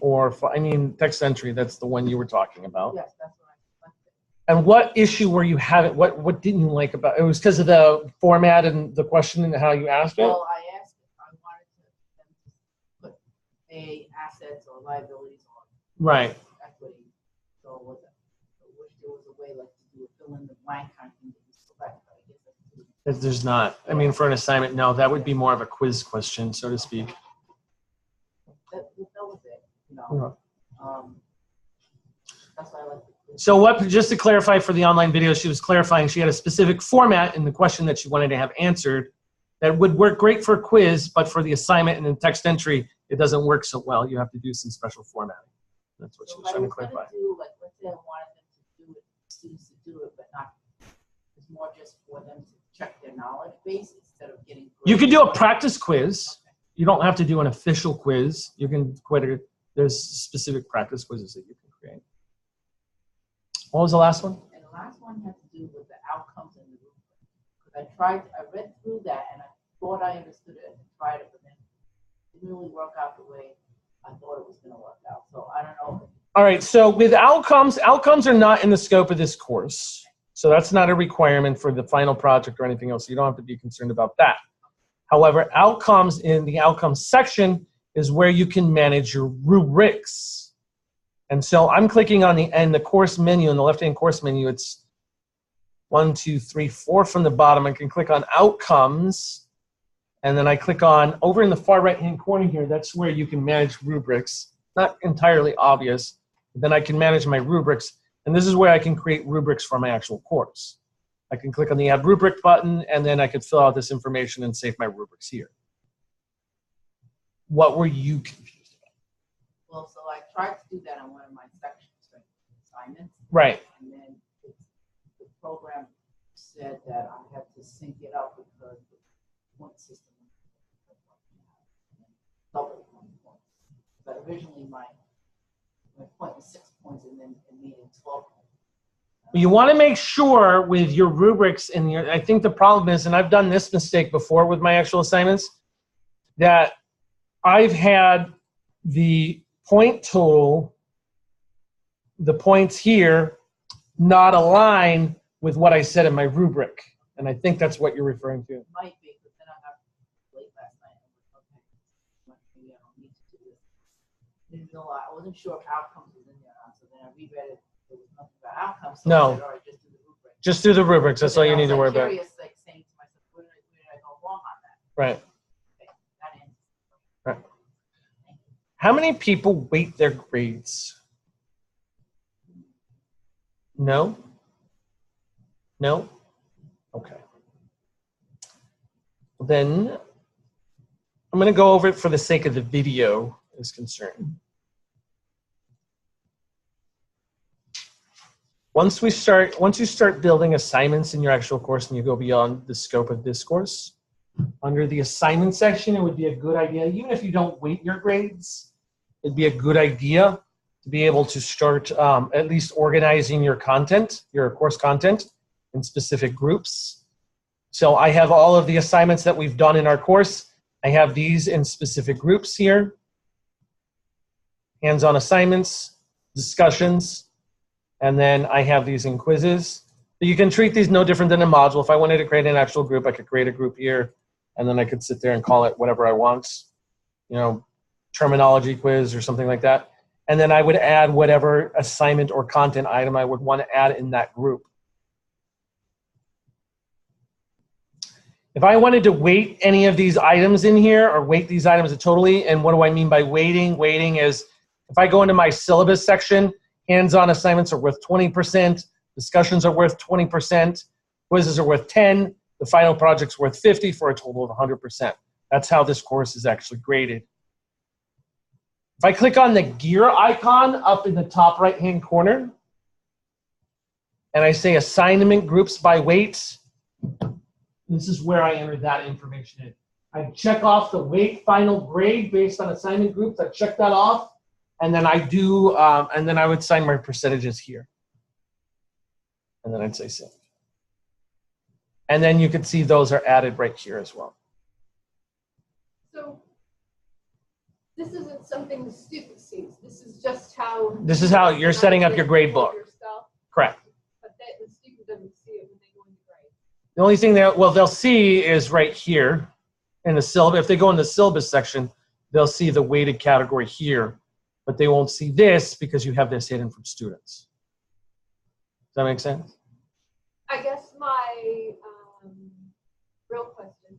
text entry, that's the one you were talking about. Yes, that's what I selected. And what issue were you having, what didn't you like about it? It was because of the format and the question and how you asked it? Well, I asked if I wanted them to put assets or liabilities on Right. equity. So I wish there was a way like to do a fill in the blank kind of thing that you select, but I guess that's There's not. I mean, for an assignment, no, that would be more of a quiz question, so to speak. that was it, you know. That's why I like the quiz. So just to clarify for the online video, she was clarifying she had a specific format in the question that she wanted to have answered that would work great for a quiz, but for the assignment and the text entry, it doesn't work so well. You have to do some special formatting. That's what she So was if I trying to was gonna clarify. do, like, let's say I wanted them to do it, students to do it, but not, it's more just for them to check their knowledge base instead of getting. You could do a grades. practice quiz. Okay. You don't have to do an official quiz. You can there's specific practice quizzes that you can create. What was the last one? And the last one had to do with the outcomes in the rubric. Because I read through that and I thought I understood it and tried it, but then it didn't really work out the way I thought it was going to work out. So I don't know. All right, so with outcomes are not in the scope of this course. So that's not a requirement for the final project or anything else. You don't have to be concerned about that. However, outcomes in the outcomes section is where you can manage your rubrics. And so I'm clicking on the course menu, in the left-hand course menu, it's 1, 2, 3, 4 from the bottom. I can click on outcomes, and then I click on, over in the far right-hand corner here, that's where you can manage rubrics. Not entirely obvious, but then I can manage my rubrics, and this is where I can create rubrics for my actual course. I can click on the Add Rubric button, and then I could fill out this information and save my rubrics here. What were you confused about? Well, so I tried to do that on one of my sections, right, assignments. Right. And then the program said that I had to sync it up because the point system was but originally my point was 6 points and then it made it 12 points. You want to make sure with your rubrics and your, I think the problem is, and I've done this mistake before with my actual assignments, that I've had the point total, the points here, not align with what I said in my rubric. And I think that's what you're referring to. Might be, but then I got late last night. And okay, maybe I don't need to do this. Didn't know, I wasn't sure if outcomes was in there. So then I reread it. There was nothing about outcomes. So No. I said, all right, just do the rubric. Just do the rubrics. That's all you need to worry about. Curious, like saying to myself, where did I go wrong on that? Right. Okay, that answers. Right. How many people weight their grades? No? No? Okay. Then I'm going to go over it for the sake of the video is concerned. Once you start building assignments in your actual course and you go beyond the scope of this course, under the assignment section, it would be a good idea, even if you don't weight your grades, it'd be a good idea to be able to start at least organizing your content, your course content, in specific groups. So I have all of the assignments that we've done in our course. I have these in specific groups here. Hands-on assignments, discussions, and then I have these in quizzes. So you can treat these no different than a module. If I wanted to create an actual group, I could create a group here, and then I could sit there and call it whatever I want, you know, terminology quiz or something like that. And then I would add whatever assignment or content item I would want to add in that group. If I wanted to weight any of these items in here or weight these items totally, and what do I mean by weighting? Weighting is if I go into my syllabus section, hands-on assignments are worth 20%, discussions are worth 20%, quizzes are worth 10, the final project's worth 50 for a total of 100%. That's how this course is actually graded. If I click on the gear icon up in the top right-hand corner, and I say assignment groups by weight, this is where I enter that information in. I check off the weight final grade based on assignment groups. I check that off, and then I do, and then I would assign my percentages here. And then I'd say save. And then you can see those are added right here as well. So this isn't something the student sees. This is just how. This is how you're setting up your grade book. Correct. But the student doesn't see it when they go into grade. The only thing that, well, they'll see is right here in the syllabus. If they go in the syllabus section, they'll see the weighted category here, but they won't see this because you have this hidden from students. Does that make sense? I guess my real question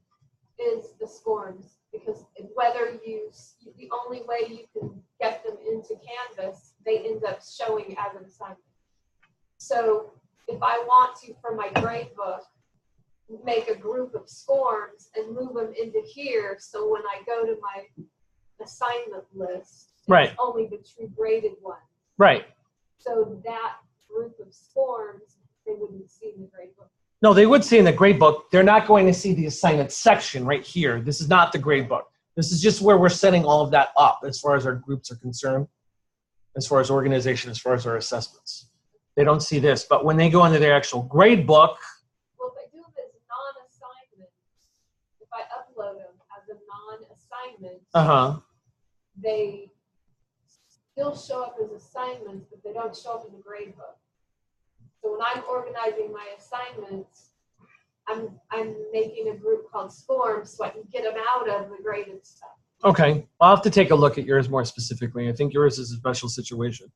is the scores, because whether the only way you can get them into Canvas, they end up showing as an assignment. So if I want to, for my grade book, make a group of scores and move them into here, so when I go to my assignment list, Right. it's only the true graded one. Right. So that group of scores, they wouldn't see in the grade book. No, they would see in the grade book. They're not going to see the assignment section right here. This is not the grade book. This is just where we're setting all of that up as far as our groups are concerned, as far as organization, as far as our assessments. They don't see this, but when they go into their actual grade book. Well, if I do them as non-assignment, if I upload them as a non-assignment, they still show up as assignments, but they don't show up in the grade book. So when I'm organizing my assignments, I'm making a group called Storms so I can get them out of the graded stuff. Okay, I'll have to take a look at yours more specifically. I think yours is a special situation.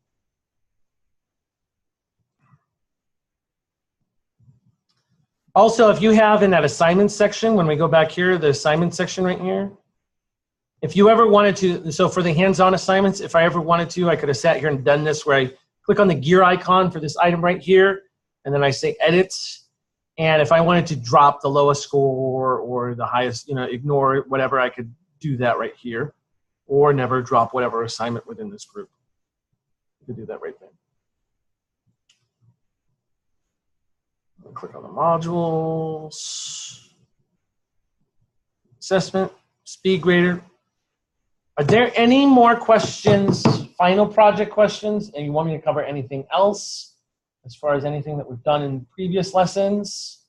Also, if you have in that assignment section, when we go back here, the assignment section right here, if you ever wanted to, so for the hands-on assignments, if I ever wanted to, I could have sat here and done this where I click on the gear icon for this item right here, and then I say edit. And if I wanted to drop the lowest score or the highest, you know, ignore it, whatever, I could do that right here, or never drop whatever assignment within this group. You could do that right there. I'll click on the modules, assessment, speed grader. Are there any more questions, final project questions, and you want me to cover anything else as far as anything that we've done in previous lessons?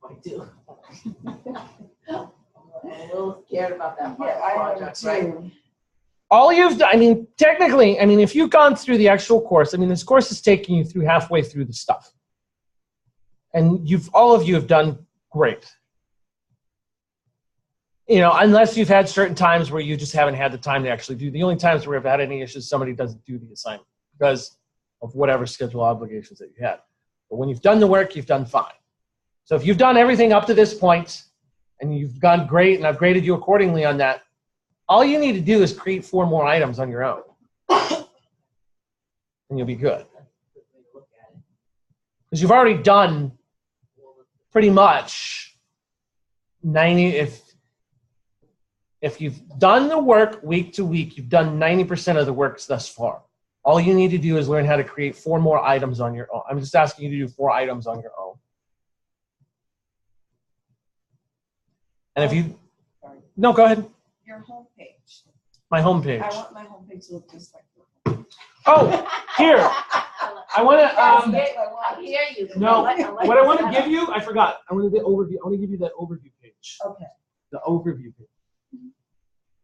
I do. I'm a little scared about that Yeah, I am project, right? too. All you've done, I mean, technically, I mean, if you've gone through the actual course, I mean, this course is taking you through halfway through the stuff. And all of you have done great. You know, unless you've had certain times where you just haven't had the time to actually do. The only times where we've had any issues, somebody doesn't do the assignment because of whatever schedule obligations that you had. But when you've done the work, you've done fine. So if you've done everything up to this point and you've gone great and I've graded you accordingly on that, all you need to do is create 4 more items on your own. And you'll be good. Because you've already done pretty much 90, if you've done the work week to week, you've done 90% of the works thus far. All you need to do is learn how to create 4 more items on your own. I'm just asking you to do 4 items on your own. And if you, Sorry. no, go ahead. Your homepage. My homepage. I want my homepage to look just like your homepage. Oh, here. I want to, That's what I want. I hear you. no, like what I want to the give you, I forgot. I want to overview. I want to give you that overview page. Okay. The overview page.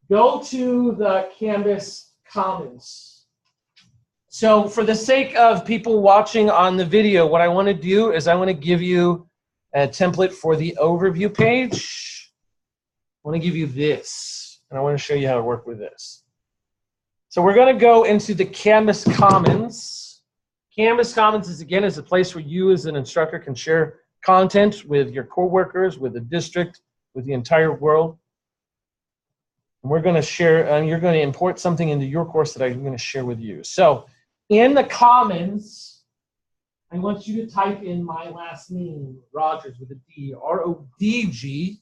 Go to the Canvas Commons. So for the sake of people watching on the video, what I want to do is I want to give you a template for the overview page. I want to give you this, and I want to show you how to work with this. So we're going to go into the Canvas Commons. Canvas Commons is a place where you as an instructor can share content with your coworkers, with the district, with the entire world. And we're going to share, and you're going to import something into your course that I'm going to share with you. So in the Commons, I want you to type in my last name, Rogers, with a D, R-O-D-G,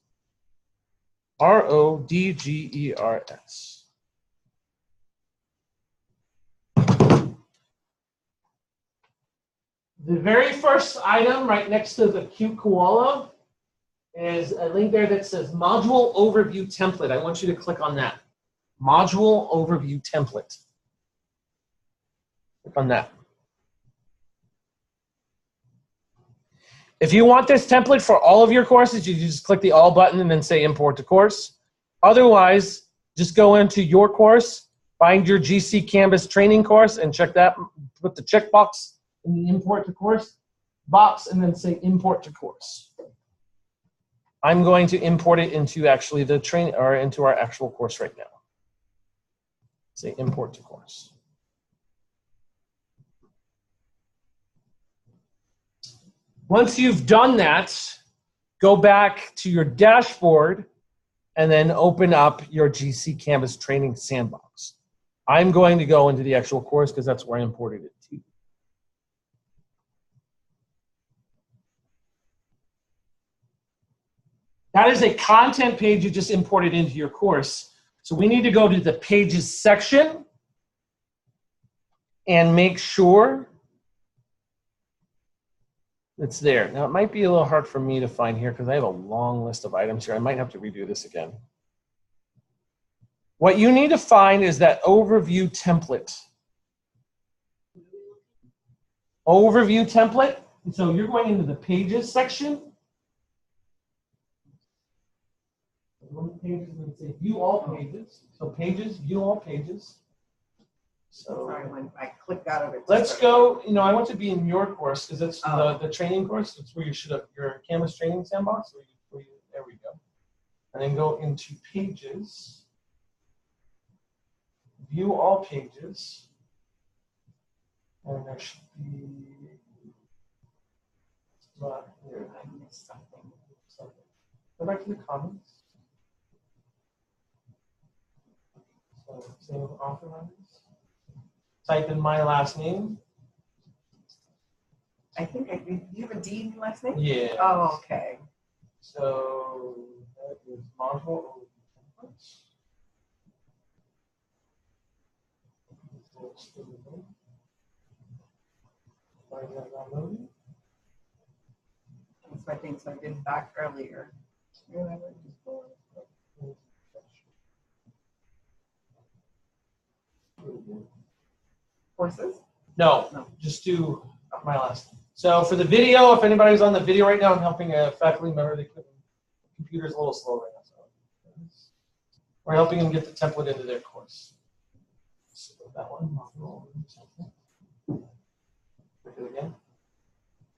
R-O-D-G-E-R-S. The very first item right next to the cute koala is a link there that says Module Overview Template. I want you to click on that. Module Overview Template. Click on that. If you want this template for all of your courses, you just click the All button and then say Import to Course. Otherwise, just go into your course, find your GC Canvas training course, and check that. Put the checkbox in the Import to Course box, and then say Import to Course. I'm going to import it into actually the training, or into our actual course right now. Say Import to Course. Once you've done that, go back to your dashboard and then open up your GC Canvas Training Sandbox. I'm going to go into the actual course because that's where I imported it to. That is a content page you just imported into your course. So we need to go to the Pages section and make sure it's there. Now, it might be a little hard for me to find here because I have a long list of items here. I might have to redo this again. What you need to find is that overview template. Overview template. And so you're going into the Pages section. Pages and say View All Pages. So Pages, View All Pages. So Sorry, when I clicked out of it. let's go, you know, I want to be in your course because it's Oh. the training course. It's where you should have your Canvas training sandbox. There we go. And then go into Pages. View All Pages. And there should be, here. I missed something. Go back to the comments. So save authorize. Type in my last name. I think I did. You have a D in your last name? Yeah. Oh, okay. So that is module templates. That's my thing. So I did back earlier. Courses? No, just do my last. So for the video, if anybody's on the video right now, I'm helping a faculty member. The computer's a little slow right now. So we're helping them get the template into their course. So that one. Do it again.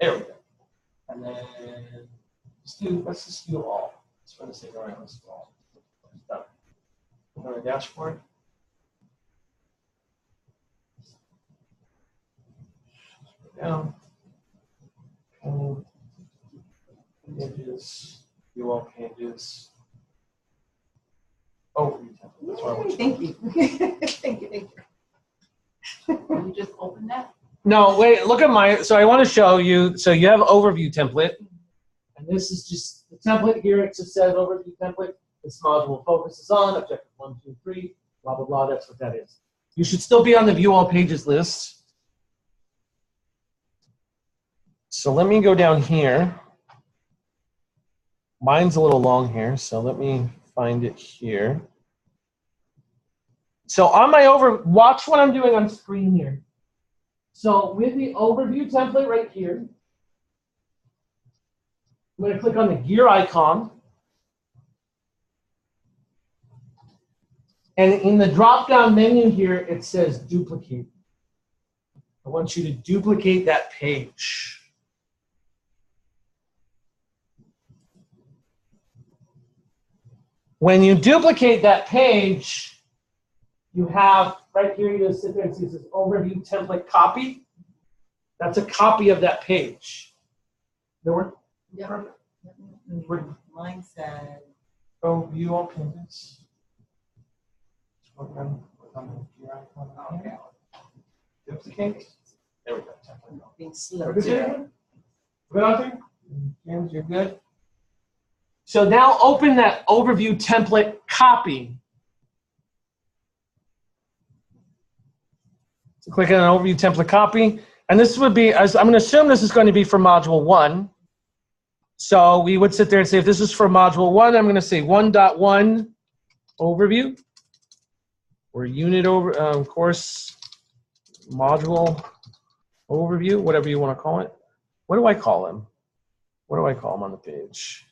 There we go. And then let's just do all. Just for the sake of all right, let's do all. Done. Go to the dashboard. Down. Pages, view all pages. Oh, that's what I want you to Thank you. Thank you. You just open that? No, wait, look at my, so I want to show you, so you have overview template, and this is just the template here. It just says overview template. This module focuses on objective 1, 2, 3, blah, blah, blah. That's what that is. You should still be on the view all pages list. So let me go down here. Mine's a little long here, so let me find it here. So on my watch what I'm doing on screen here. So with the overview template right here, I'm going to click on the gear icon. And in the drop-down menu here, it says duplicate. I want you to duplicate that page. When you duplicate that page, you have right here, you just sit there and see it says overview template copy. That's a copy of that page. There were? Yeah. Mine said. Go view all pages. Okay. Duplicate. There we go. Being slow. Good, Arthur? James, you're good. So now open that overview template copy. So click on an overview template copy. And this would be, I'm going to assume this is going to be for module 1. So we would sit there and say, if this is for module 1, I'm going to say 1.1 overview or unit course module overview, whatever you want to call it. What do I call them? What do I call them on the page?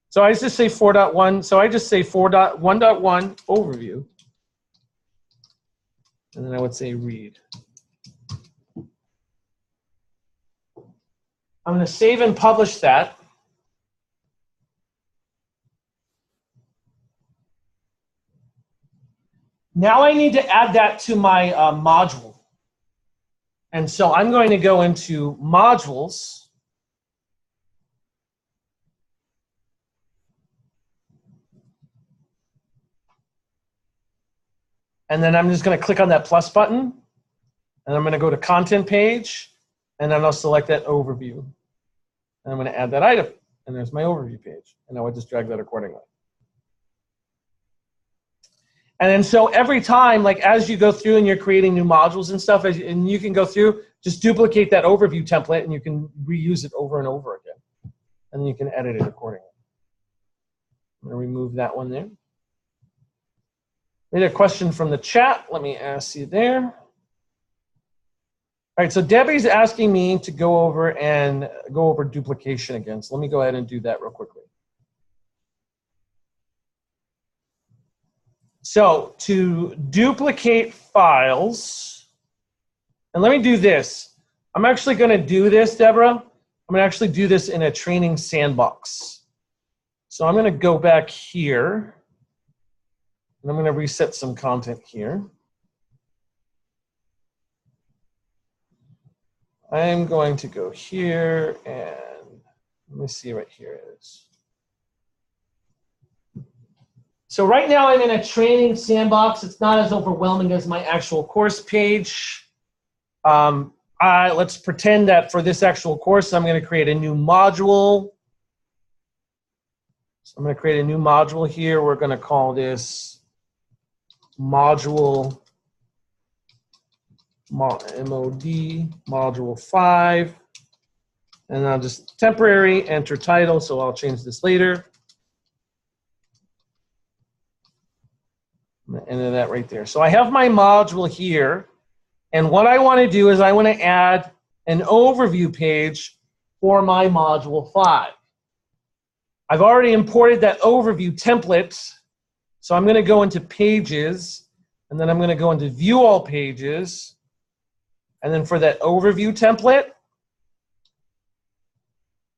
So I just say 4.1. So I just say 1.1 overview. And then I would say read. I'm going to save and publish that. Now I need to add that to my module. And so I'm going to go into modules. And then I'm just going to click on that plus button. And I'm going to go to content page. And then I'll select that overview. And I'm going to add that item. And there's my overview page. And I would just drag that accordingly. And then so every time, like as you go through and you're creating new modules and stuff, and you can go through, just duplicate that overview template and you can reuse it over and over again. And then you can edit it accordingly. I'm going to remove that one there. We had a question from the chat. Let me ask you there. All right, so Debbie's asking me to go over duplication again. So let me go ahead and do that real quickly. So to duplicate files, and let me do this. I'm actually going to do this, Deborah. I'm going to actually do this in a training sandbox. So I'm going to go back here. And I'm going to reset some content here. I'm going to go here and let me see right here it is. So right now I'm in a training sandbox. It's not as overwhelming as my actual course page. Let's pretend that for this actual course, I'm going to create a new module. So I'm going to create a new module here. We're going to call this module MOD, module 5. And I'll just temporary enter title, so I'll change this later. I'm going to enter that right there. So I have my module here. And what I want to do is I want to add an overview page for my module 5. I've already imported that overview template. So I'm going to go into pages, and then I'm going to go into view all pages. And then for that overview template,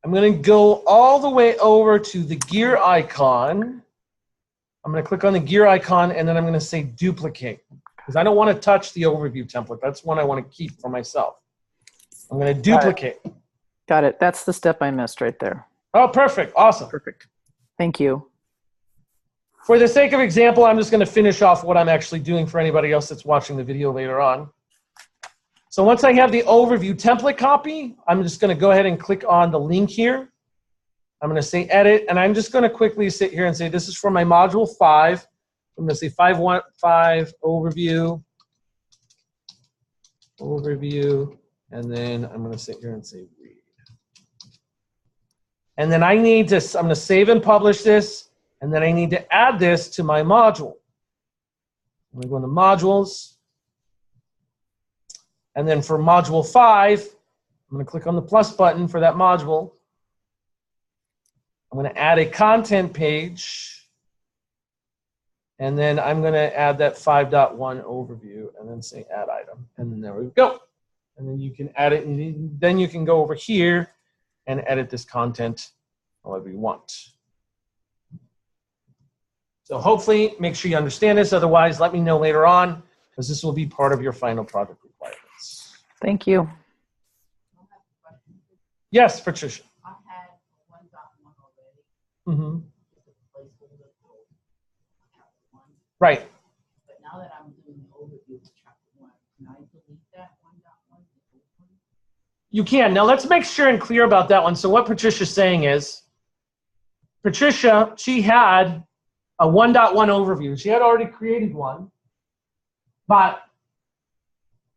I'm going to go all the way over to the gear icon. I'm going to click on the gear icon, and then I'm going to say duplicate, because I don't want to touch the overview template. That's one I want to keep for myself. I'm going to duplicate. Got it. That's the step I missed right there. Oh, perfect. Awesome. Perfect. Thank you. For the sake of example, I'm just going to finish off what I'm actually doing for anybody else that's watching the video later on. So once I have the overview template copy, I'm just going to go ahead and click on the link here. I'm going to say edit, and I'm just going to quickly sit here and say this is for my module 5. I'm going to say 5.1.5 overview, and then I'm going to sit here and say read. And then I need to, I'm going to save and publish this, and then I need to add this to my module. I'm going to go into modules, and then for module 5, I'm going to click on the plus button for that module. I'm going to add a content page, and then I'm going to add that 5.1 overview, and then say add item, and then there we go. And then you can add it, and then you can go over here and edit this content however you want. So hopefully, make sure you understand this. Otherwise, let me know later on, because this will be part of your final project requirements. Thank you. Yes, Patricia. I had 1.1 already. Mm-hmm. Just a placeholder for chapter 1. Right. But now that I'm doing the overview of chapter 1, can I delete that 1.1? You can. Now let's make sure and clear about that one. So what Patricia's saying is, Patricia, she had a 1.1 overview. She had already created one, but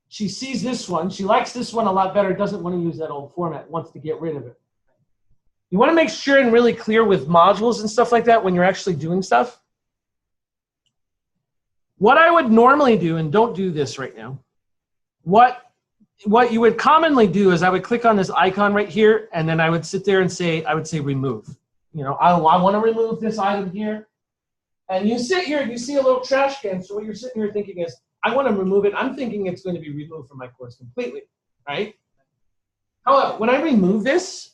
she sees this one. She likes this one a lot better, doesn't want to use that old format, wants to get rid of it. You want to make sure and really clear with modules and stuff like that when you're actually doing stuff. What I would normally do, and don't do this right now, what you would commonly do is I would click on this icon right here, and then I would sit there and say, I would say remove. You know, I want to remove this item here. And you sit here and you see a little trash can. So what you're sitting here thinking is, I want to remove it. I'm thinking it's going to be removed from my course completely, right? However, when I remove this,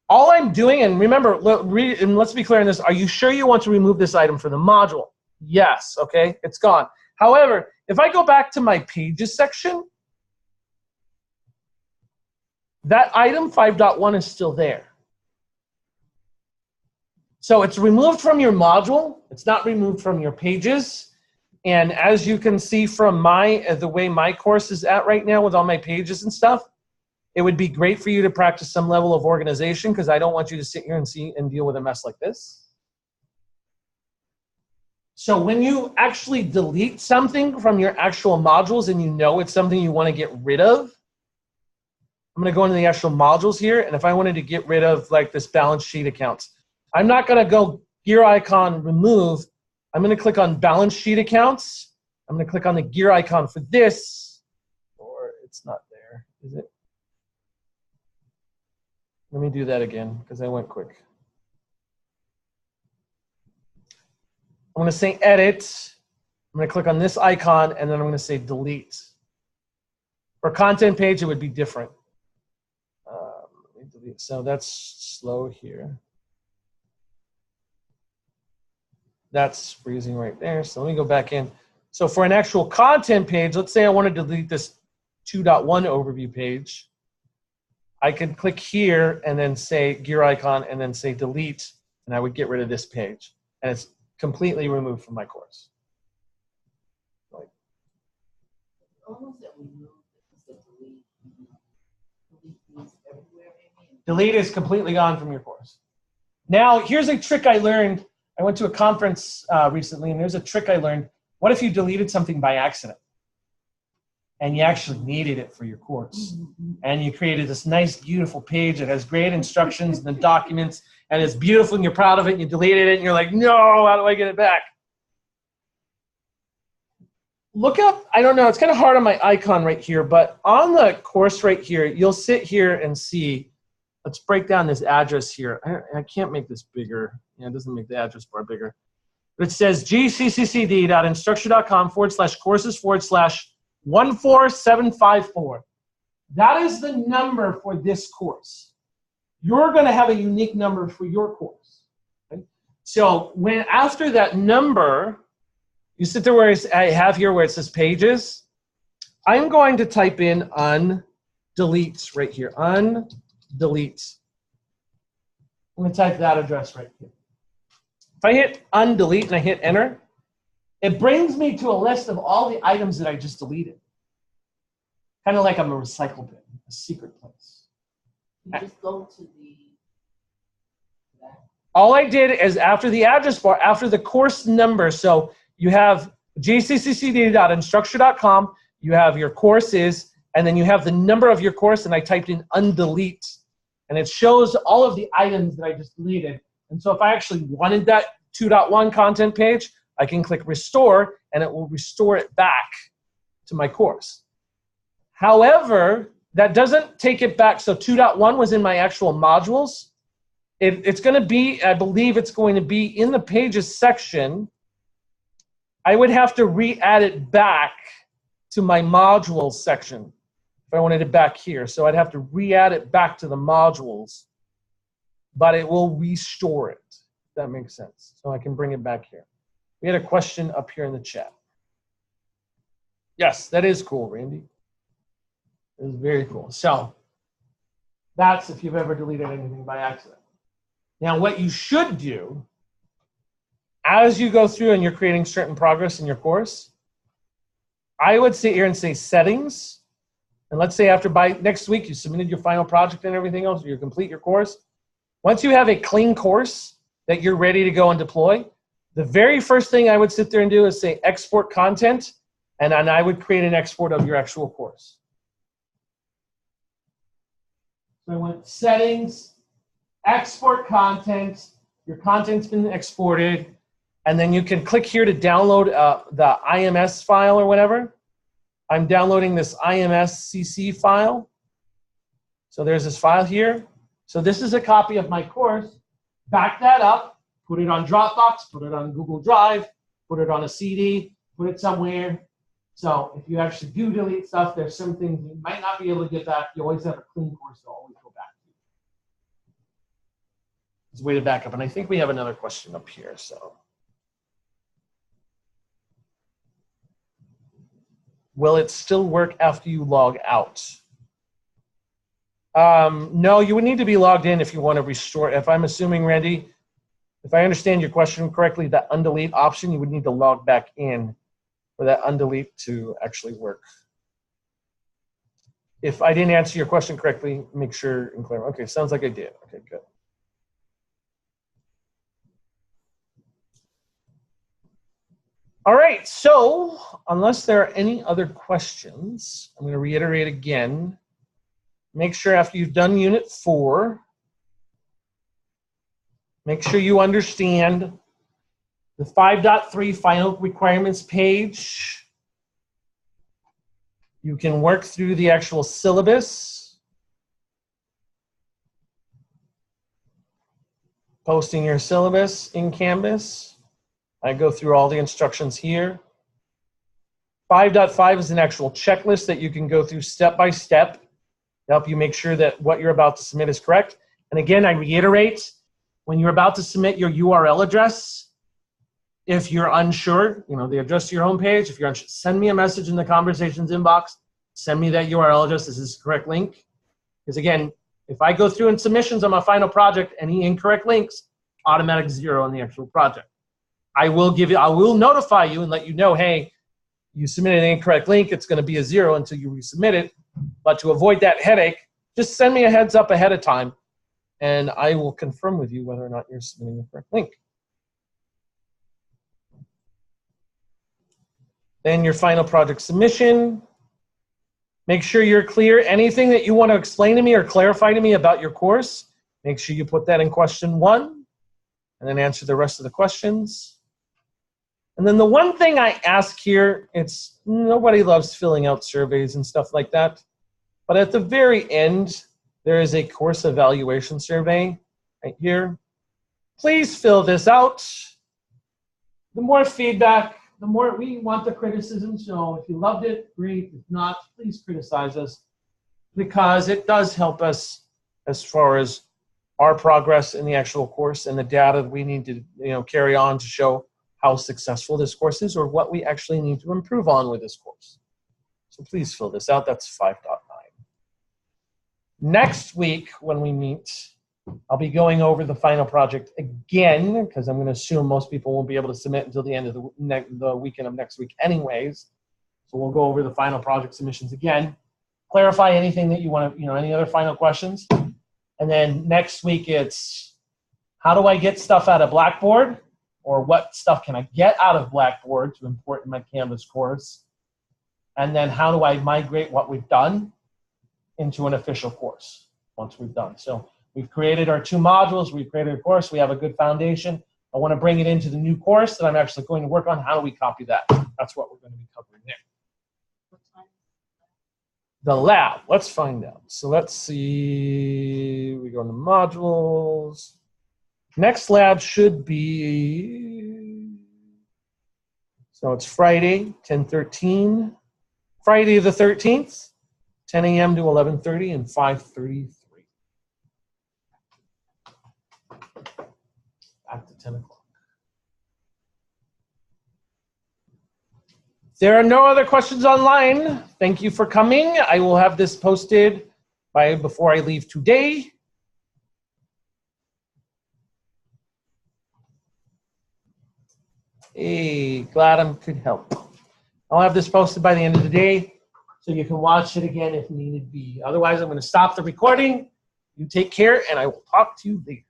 all I'm doing, and remember, and let's be clear on this, are you sure you want to remove this item for the module? Yes, okay, it's gone. However, if I go back to my pages section, that item 5.1 is still there. So it's removed from your module. It's not removed from your pages. And as you can see from the way my course is at right now with all my pages and stuff, it would be great for you to practice some level of organization, because I don't want you to sit here and see and deal with a mess like this. So when you actually delete something from your actual modules and you know it's something you want to get rid of, I'm going to go into the actual modules here. And if I wanted to get rid of like this balance sheet accounts, I'm not going to go gear icon remove. I'm going to click on balance sheet accounts. I'm going to click on the gear icon for this, or it's not there, is it? Let me do that again, because I went quick. I'm going to say edit. I'm going to click on this icon, and then I'm going to say delete. For content page, it would be different. Let me delete. So that's slow here. That's freezing right there. So let me go back in. So for an actual content page, let's say I want to delete this 2.1 overview page. I could click here and then say gear icon and then say delete, and I would get rid of this page. And it's completely removed from my course. Like, Almost that we move the delete. Delete these everywhere, maybe. Delete is completely gone from your course. Now, here's a trick I learned. I went to a conference recently, and there's a trick I learned. What if you deleted something by accident? and you actually needed it for your course. And you created this nice, beautiful page that has great instructions and the documents, and it's beautiful and you're proud of it, and you deleted it and you're like, no, how do I get it back? Look up, I don't know, it's kind of hard on my icon right here, but on the course right here, you'll sit here and see, let's break down this address here. I can't make this bigger. Yeah, it doesn't make the address bar bigger. But it says gcccd.instructure.com/courses/14754. That is the number for this course. You're going to have a unique number for your course. Okay? So when after that number, you sit there where I have here where it says pages, I'm going to type in undeletes right here. Undeletes. I'm going to type that address right here. If I hit undelete and I hit enter, it brings me to a list of all the items that I just deleted. Kind of like I'm a recycle bin, a secret place. You just go to that. All I did is after the address bar, after the course number, so you have gcccd.instructure.com, you have your courses, and then you have the number of your course, and I typed in undelete, and it shows all of the items that I just deleted. And so if I actually wanted that 2.1 content page, I can click restore, and it will restore it back to my course. However, that doesn't take it back. So 2.1 was in my actual modules. It's going to be, I believe it's going to be in the pages section. I would have to re-add it back to my modules section if I wanted it back here. So I'd have to re-add it back to the modules, but it will restore it, if that makes sense. So I can bring it back here. We had a question up here in the chat. Yes, that is cool, Randy. It is very cool. So that's if you've ever deleted anything by accident. Now, what you should do as you go through and you're creating certain progress in your course, I would sit here and say settings. And let's say after by next week, you submitted your final project and everything else, you complete your course. Once you have a clean course that you're ready to go and deploy, the very first thing I would sit there and do is say export content, and then I would create an export of your actual course. So I went settings, export content, your content's been exported, and then you can click here to download the IMS file or whatever. I'm downloading this IMS.cc file. So there's this file here. So this is a copy of my course. Back that up, put it on Dropbox, put it on Google Drive, put it on a CD, put it somewhere. So if you actually do delete stuff, there's some things you might not be able to get back. You always have a clean course to always go back to. There's a way to back up. And I think we have another question up here. So will it still work after you log out? No, you would need to be logged in if you want to restore. If I'm assuming, Randy, if I understand your question correctly, that undelete option, you would need to log back in for that undelete to actually work. If I didn't answer your question correctly, make sure and clear. Okay, sounds like I did. Okay, good. All right, so unless there are any other questions, I'm going to reiterate again. Make sure after you've done Unit 4, make sure you understand the 5.3 final requirements page. You can work through the actual syllabus, posting your syllabus in Canvas. I go through all the instructions here. 5.5 is an actual checklist that you can go through step by step to help you make sure that what you're about to submit is correct. And again, I reiterate, when you're about to submit your URL address, if you're unsure, you know, the address to your homepage, if you're unsure, send me a message in the conversations inbox. Send me that URL address. This is the correct link. Because again, if I go through in submissions on my final project, any incorrect links, automatic 0 on the actual project. I will notify you and let you know, hey, you submitted an incorrect link, it's going to be a 0 until you resubmit it. But to avoid that headache, just send me a heads up ahead of time, and I will confirm with you whether or not you're submitting the correct link. Then your final project submission. Make sure you're clear. Anything that you want to explain to me or clarify to me about your course, make sure you put that in question 1 and then answer the rest of the questions. And then the one thing I ask here, it's nobody loves filling out surveys and stuff like that. But at the very end, there is a course evaluation survey right here. Please fill this out. The more feedback, the more we want the criticism. So if you loved it, great. If not, please criticize us, because it does help us as far as our progress in the actual course and the data we need to carry on to show how successful this course is or what we actually need to improve on with this course. So please fill this out. That's 5.9. Next week when we meet, I'll be going over the final project again, because I'm going to assume most people won't be able to submit until the end of the weekend of next week anyways. So we'll go over the final project submissions again, clarify anything that you want to, any other final questions. And then next week it's, how do I get stuff out of Blackboard? Or what stuff can I get out of Blackboard to import in my Canvas course? And then how do I migrate what we've done into an official course once we've done? So we've created our 2 modules, we've created a course, we have a good foundation. I want to bring it into the new course that I'm actually going to work on. How do we copy that? That's what we're going to be covering there. The lab, let's find out. So let's see, we go into modules. Next lab should be, so it's Friday, 10/13. Friday the 13th, 10 a.m. to 11:30 and 5:33. Back to 10 o'clock. There are no other questions online. Thank you for coming. I will have this posted before I leave today. Hey, glad I could help. I'll have this posted by the end of the day, so you can watch it again if needed be. Otherwise, I'm going to stop the recording. You take care, and I will talk to you later.